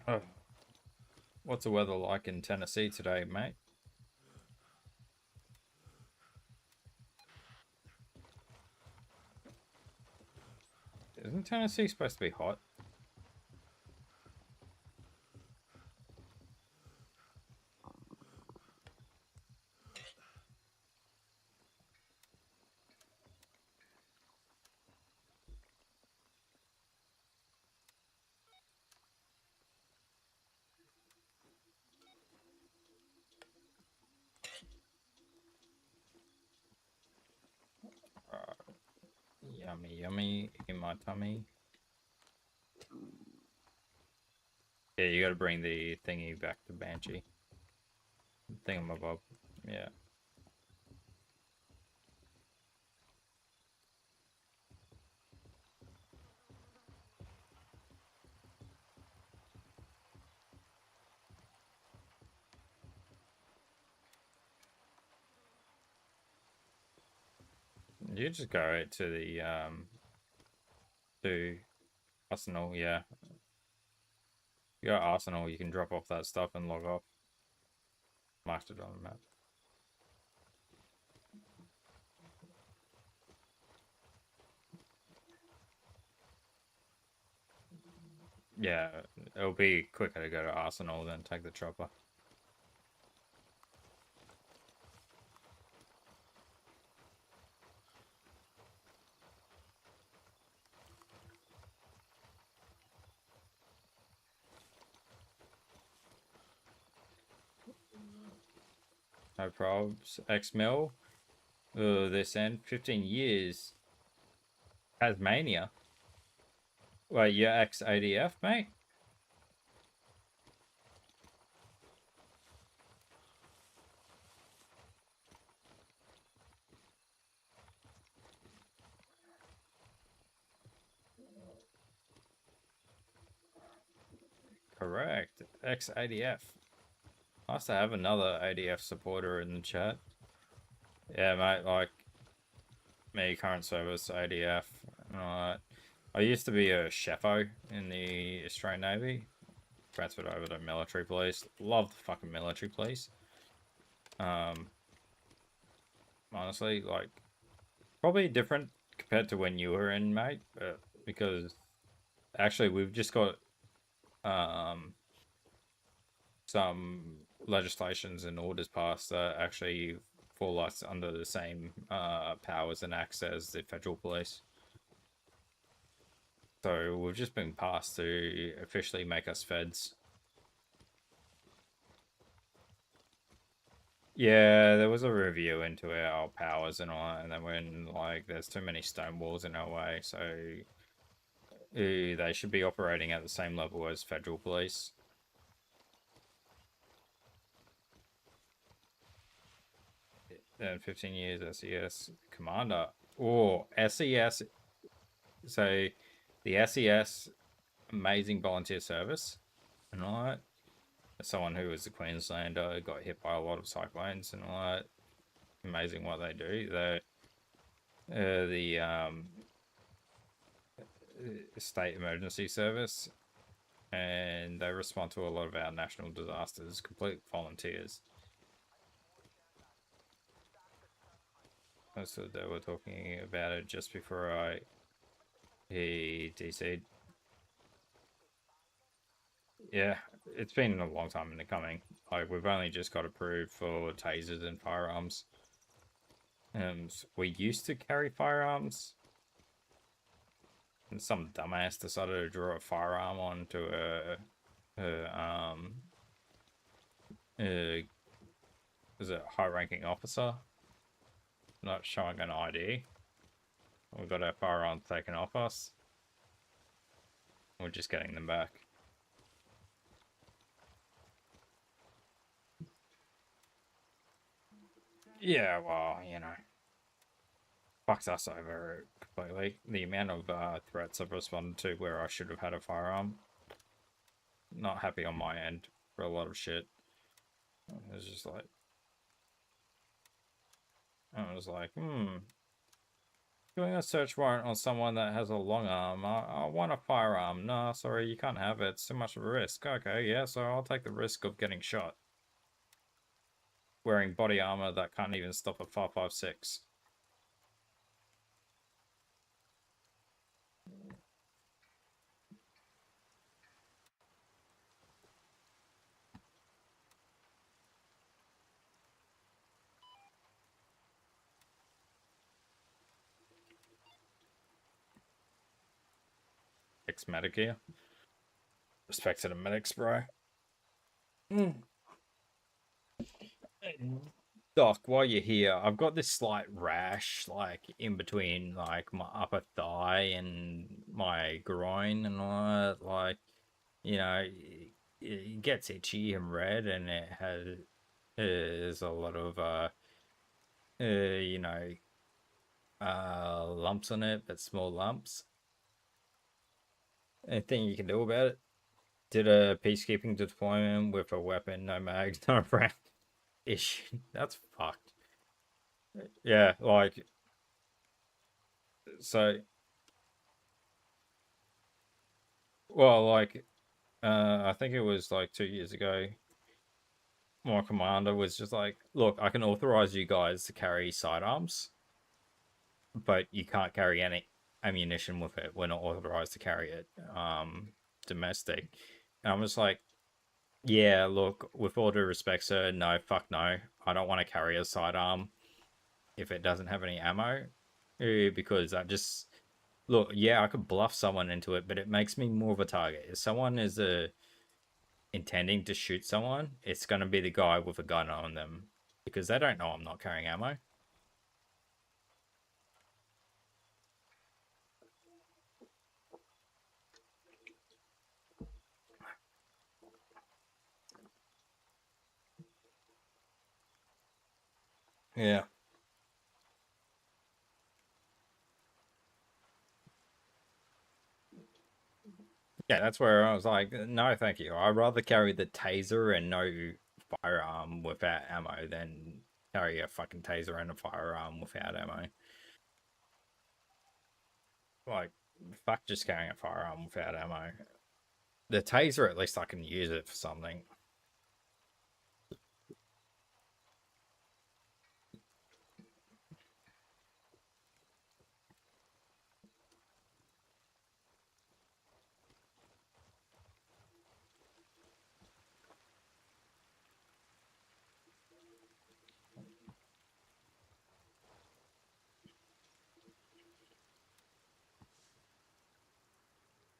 Oh. What's the weather like in Tennessee today, mate? Isn't Tennessee supposed to be hot? Yummy, yummy in my tummy. Yeah, you gotta bring the thingy back to Banshee. Thingamabob. Yeah. You just go to the to Arsenal, yeah. You go to Arsenal, you can drop off that stuff and log off. Marked it on the map. Yeah, it'll be quicker to go to Arsenal than take the chopper. No probs. X-Mil. This end. 15 years. Tasmania. Wait, you're ex-ADF, mate? ex-ADF. Nice to have another ADF supporter in the chat. Yeah, mate, like, me, current service, ADF. I used to be a chefo in the Australian Navy. Transferred over to military police. Love the fucking military police. Honestly, like, probably different compared to when you were in, mate, because actually we've just got some legislations and orders passed that actually fall us under the same powers and acts as the federal police. So we've just been passed to officially make us feds. Yeah, there was a review into our powers and all that, and then when, like, there's too many stone walls in our way, so they should be operating at the same level as federal police. Then 15 years SES commander. Oh, SES. So the SES, amazing volunteer service and all that. As someone who was a Queenslander, got hit by a lot of cyclones and all that. Amazing what they do. The state emergency service, and they respond to a lot of our national disasters. Complete volunteers. So they were talking about it just before he DC'd. Yeah, it's been a long time in the coming. Like, we've only just got approved for tasers and firearms. We used to carry firearms, and some dumbass decided to draw a firearm onto is it high-ranking officer not showing an ID. We got our firearms taken off us. We're just getting them back. Yeah, well, you know, fucks us over completely. The amount of threats I've responded to where I should have had a firearm. Not happy on my end for a lot of shit. It's just like, I was like, doing a search warrant on someone that has a long arm. I want a firearm. No, sorry, you can't have it. It's too much of a risk. Okay, yeah, so I'll take the risk of getting shot. Wearing body armor that can't even stop a 5.56. Ex-medic here. Respect to the medics, bro. Doc, while you're here, I've got this slight rash, like, in between, like, my upper thigh and my groin and all that. Like, you know, it gets itchy and red, and it has a lot of, you know, lumps on it, but small lumps. Anything you can do about it? Did a peacekeeping deployment with a weapon, no mags, no round. Ish. That's fucked. Yeah, like, so, well, like, I think it was like 2 years ago. My commander was just like, look, I can authorize you guys to carry sidearms, but you can't carry any ammunition with it. We're not authorized to carry it. Domestic. And I'm just like, yeah, look, with all due respect, sir, no, fuck no. I don't want to carry a sidearm if it doesn't have any ammo. Because I just, look, yeah, I could bluff someone into it, but it makes me more of a target. If someone is intending to shoot someone, it's going to be the guy with a gun on them, because they don't know I'm not carrying ammo. Yeah. Yeah, that's where I was like, no, thank you. I'd rather carry the taser and no firearm without ammo than carry a fucking taser and a firearm without ammo. Like, fuck just carrying a firearm without ammo. The taser, at least I can use it for something.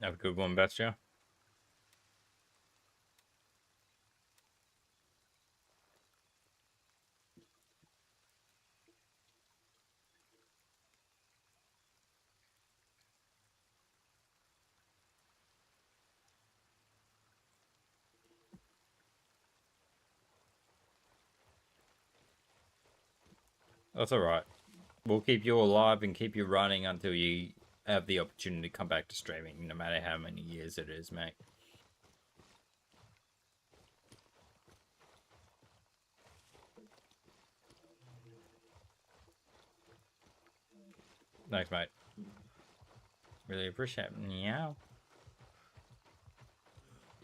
Have a good one, Betcha. That's alright. We'll keep you alive and keep you running until you have the opportunity to come back to streaming, no matter how many years it is, mate. Thanks, mate. Really appreciate it. Yeah.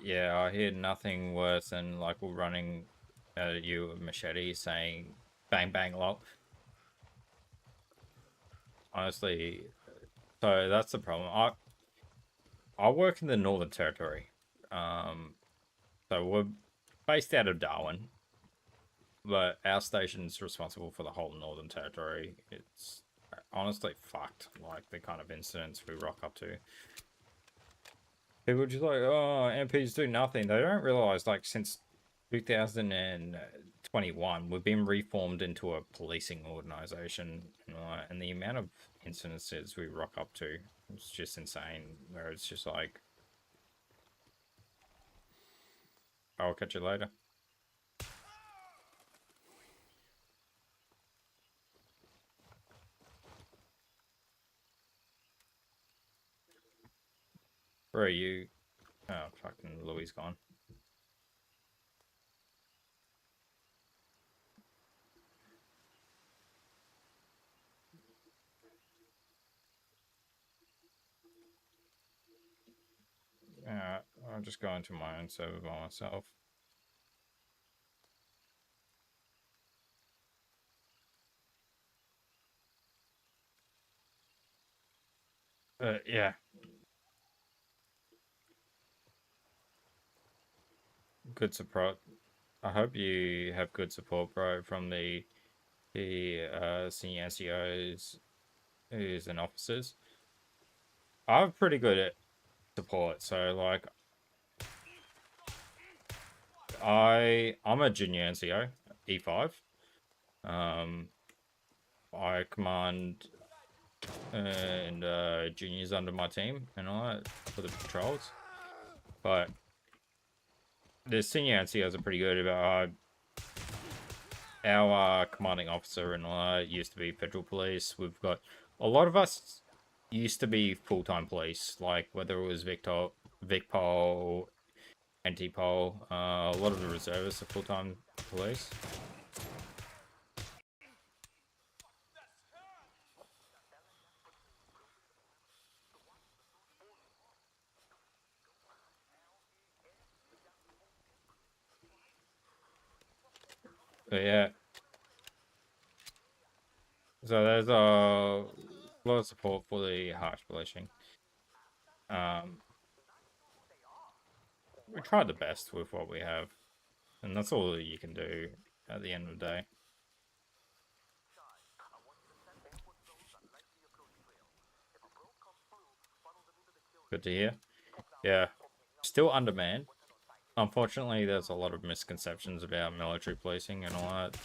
Yeah, I hear nothing worse than like we're running at you with machete saying bang bang lol. Honestly, so that's the problem. I work in the Northern Territory. So we're based out of Darwin, but our station's responsible for the whole Northern Territory. It's honestly fucked, like the kind of incidents we rock up to. People are just like, oh, MPs do nothing. They don't realize, like, since 2021, we've been reformed into a policing organization, and the amount of incidences we rock up to is just insane. Where it's just like, I'll catch you later. Where are you? Oh, fucking Louis gone. I'll just go into my own server by myself. Yeah. Good support. I hope you have good support, bro, from the senior NCOs and officers. I'm pretty good at support, so like I'm a junior NCO, E5. I command and juniors under my team and all that for the patrols. But the senior NCOs are pretty good about our commanding officer and all that used to be federal police. We've got a lot of us used to be full-time police, like whether it was VicPol, NTPol, a lot of the reservists are full-time police. But yeah, so there's a lot of support for the harsh policing. We tried the best with what we have, and that's all that you can do at the end of the day. Good to hear. Yeah, still undermanned. Unfortunately, there's a lot of misconceptions about military policing and all that.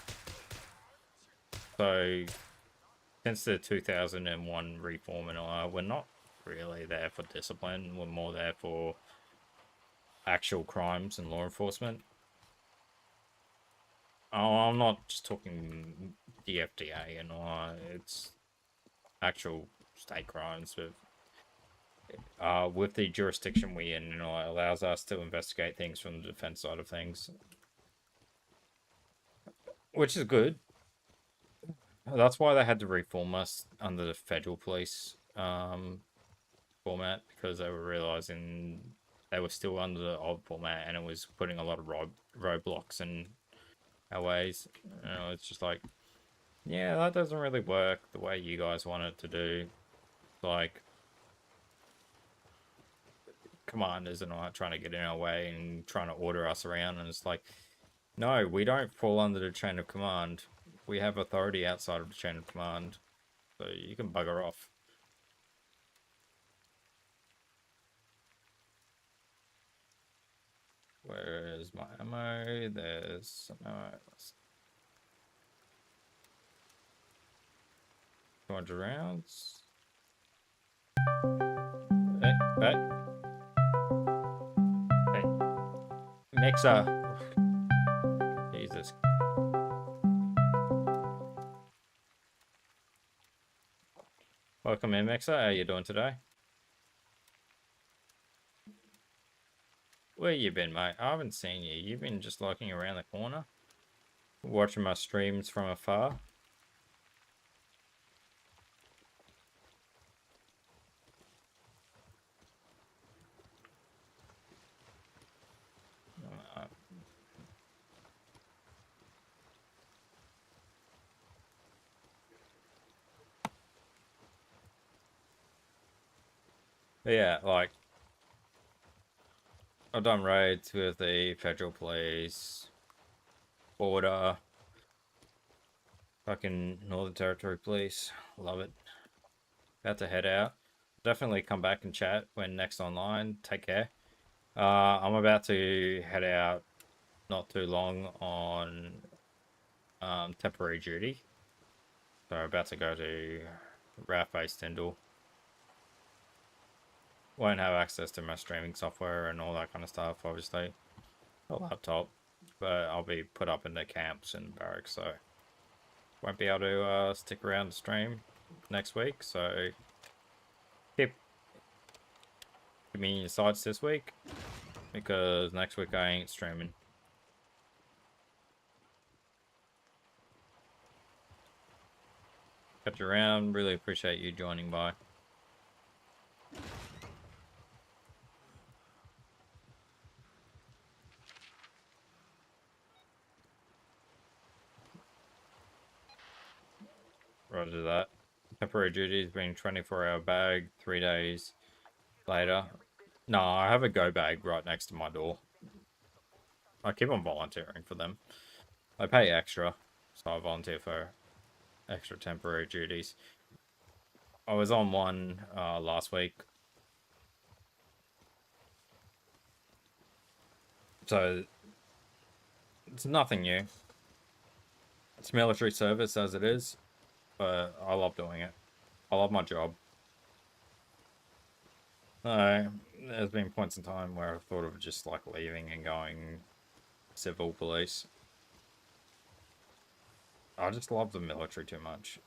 So, since the 2001 reform and all that, we're not really there for discipline. We're more there for actual crimes and law enforcement. Oh, I'm not just talking the FDA and all that. It's actual state crimes with with the jurisdiction we in, it allows us to investigate things from the defense side of things, which is good. That's why they had to reform us under the federal police format, because they were realizing they were still under the old format and it was putting a lot of roadblocks in our ways. It's just like, yeah, that doesn't really work the way you guys want it to do. Like, commanders and all that trying to get in our way and trying to order us around, and it's like, no, we don't fall under the chain of command. We have authority outside of the chain of command, so you can bugger off. Where is my ammo? There's some ammo. 200 rounds. Hey. Mixer. Jesus. Welcome in, Mixer. How you doing today? Where you been, mate? I haven't seen you. You've been just lurking around the corner, watching my streams from afar. Yeah, like, I've done raids with the federal police, border, fucking Northern Territory police. Love it. About to head out. Definitely come back and chat when next online. Take care. I'm about to head out not too long on temporary duty. So I'm about to go to RAF-based Tyndall. Won't have access to my streaming software and all that kind of stuff, obviously. A laptop. But I'll be put up in the camps and barracks, so won't be able to stick around to stream next week, so keep me in your sights this week, because next week I ain't streaming. Catch you around. Really appreciate you joining by. Roger that. Temporary duties being 24-hour bag, 3 days later. No, I have a go bag right next to my door. I keep on volunteering for them. I pay extra, so I volunteer for extra temporary duties. I was on one last week. So, it's nothing new. It's military service as it is, but I love doing it. I love my job. There's been points in time where I've thought of just like leaving and going civil police. I just love the military too much.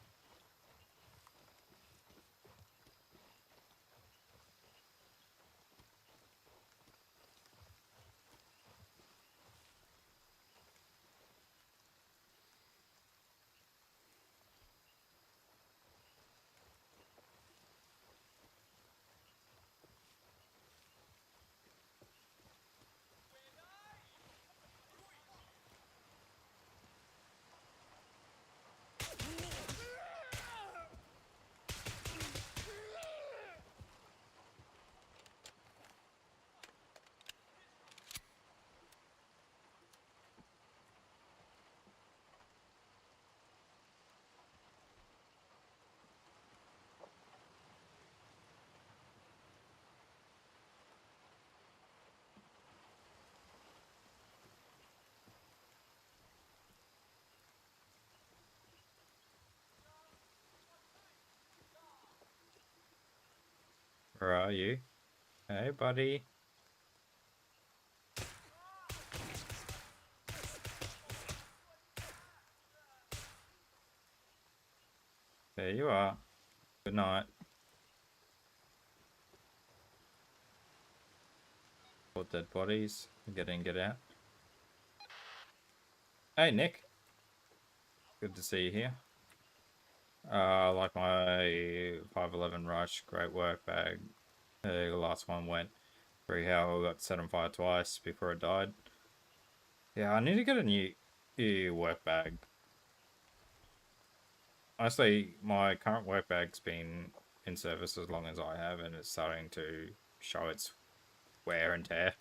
Where are you? Hey, buddy. There you are. Good night. Put dead bodies. Get in, get out. Hey, Nick. Good to see you here. Like my 511 rush. Great work bag. The last one went pretty hell. Got set on fire twice before it died. Yeah, I need to get a new work bag. Honestly, my current work bag's been in service as long as I have, and it's starting to show its wear and tear.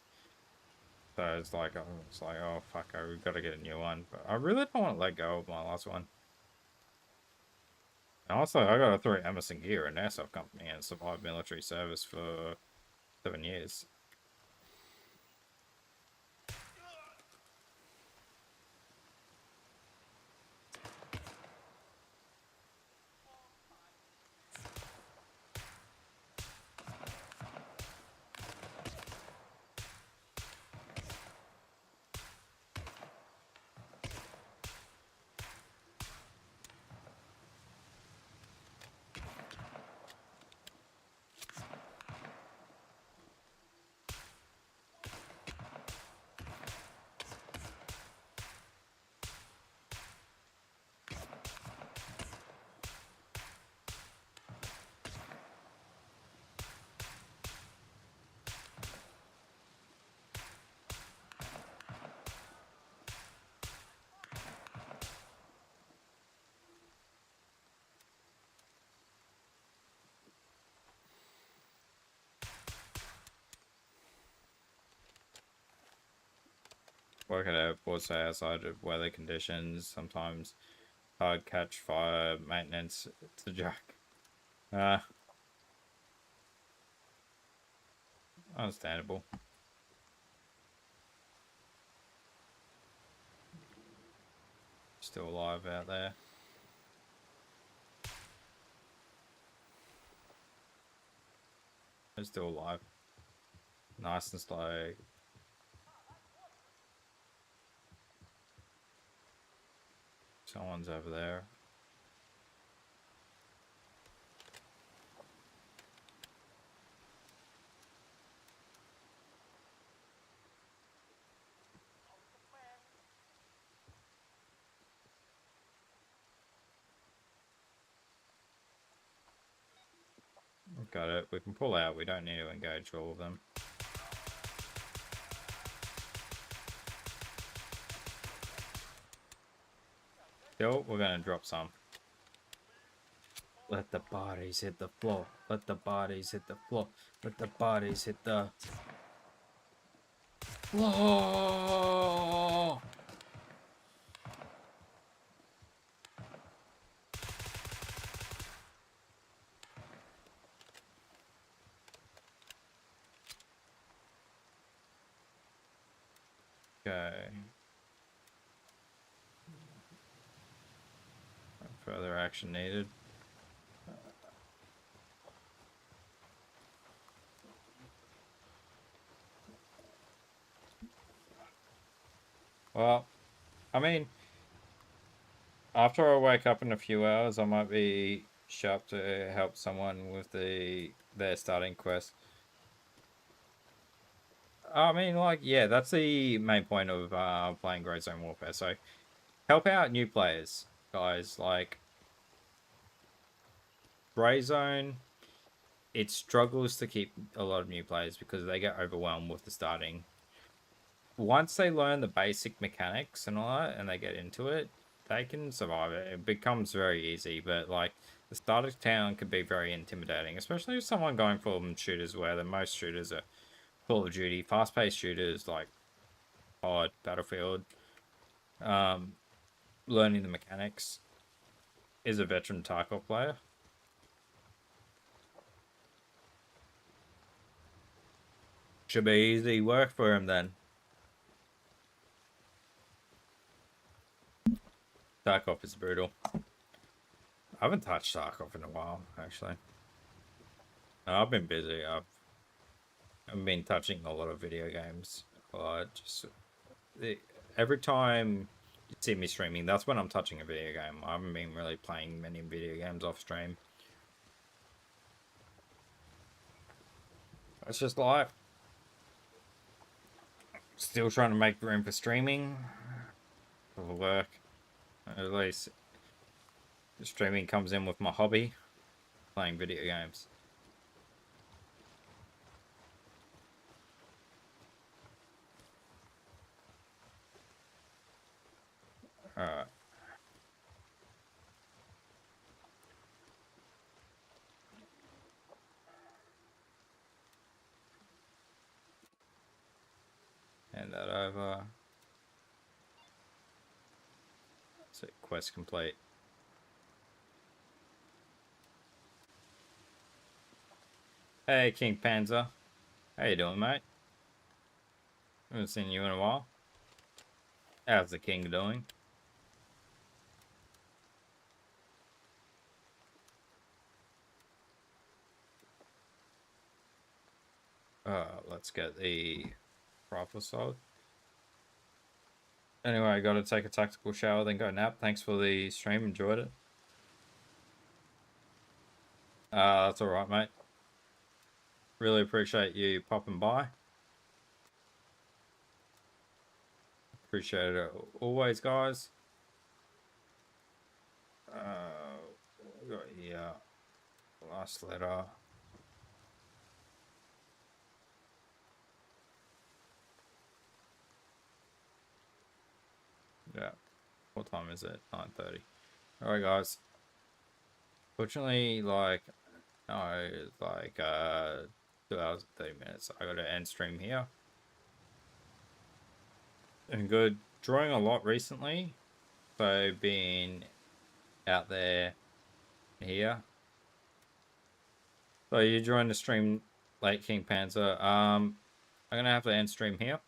So it's like, oh fuck, we've got to get a new one. But I really don't want to let go of my last one. And also, I got a 3 Emerson Gear, an airsoft company, and survived military service for 7 years. Working at airports outside of weather conditions, sometimes hard catch fire maintenance. It's a joke. Understandable. Still alive out there. They're still alive. Nice and slow. Someone's over there. Got it. We can pull out. We don't need to engage all of them. Still, we're gonna drop some. Let the bodies hit the floor. Let the bodies hit the floor. Let the bodies hit the floor. Okay. Further action needed. Well, I mean, after I wake up in a few hours, I might be sharp to help someone with their starting quest. I mean, like, yeah, that's the main point of playing Grey Zone Warfare. So, help out new players, guys. Like, Grey Zone, it struggles to keep a lot of new players because they get overwhelmed with the starting. Once they learn the basic mechanics and all that, and they get into it, they can survive it. It becomes very easy, but like the start of town can be very intimidating, especially if someone going for shooters where the most shooters are Call of Duty, fast-paced shooters like COD, Battlefield. Learning the mechanics. Is a veteran Tarkov player. Should be easy work for him then. Tarkov is brutal. I haven't touched Tarkov in a while, actually. I've been busy. I've been touching a lot of video games. Every time you see me streaming, that's when I'm touching a video game. I haven't been really playing many video games off stream. It's just life. Still trying to make room for streaming. For the work. At least streaming comes in with my hobby. Playing video games. Alright. Hand that over. So quest complete. Hey King Panzer. How you doing, mate? Haven't seen you in a while. How's the king doing? Let's get the rifle sold. Anyway, I gotta take a tactical shower, then go nap. Thanks for the stream, enjoyed it. That's alright, mate. Really appreciate you popping by. Appreciate it always, guys. We got here. Last letter. Yeah. What time is it? 9:30. Alright, guys. Fortunately, like, no, like, 2 hours and 30 minutes. I gotta end stream here. And good. Drawing a lot recently. So, being out there here. So, you joined the stream late, King Panzer. I'm gonna have to end stream here.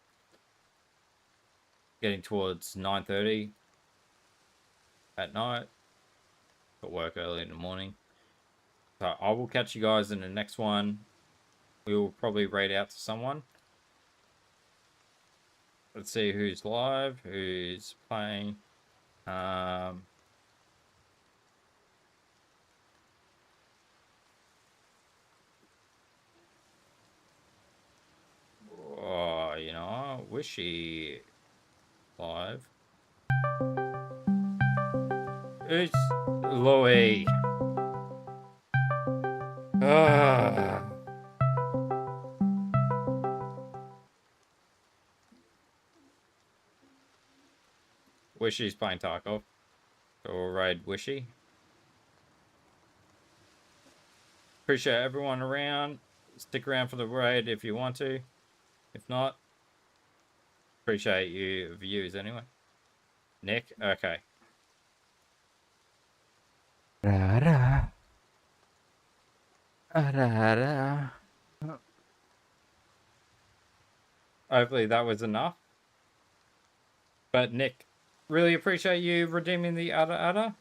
Getting towards 9:30 at night. Got work early in the morning. So I will catch you guys in the next one. We will probably raid out to someone. Let's see who's live, who's playing. Oh, you know, Wishy live. It's Louis. Wishy's playing Tarkov. So we'll raid Wishy. Appreciate everyone around. Stick around for the raid if you want to. If not, appreciate you views anyway. Nick, okay. Hopefully that was enough. But Nick, really appreciate you redeeming the Ada.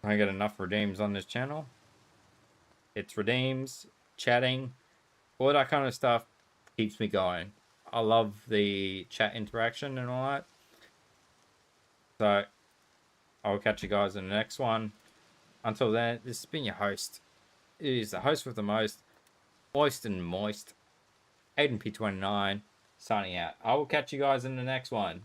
I get enough redeems on this channel. It's redeems, chatting, all that kind of stuff keeps me going. I love the chat interaction and all that. So I'll catch you guys in the next one. Until then, this has been your host. It is the host with the most, moist and moist, Aiden P29, signing out. I will catch you guys in the next one.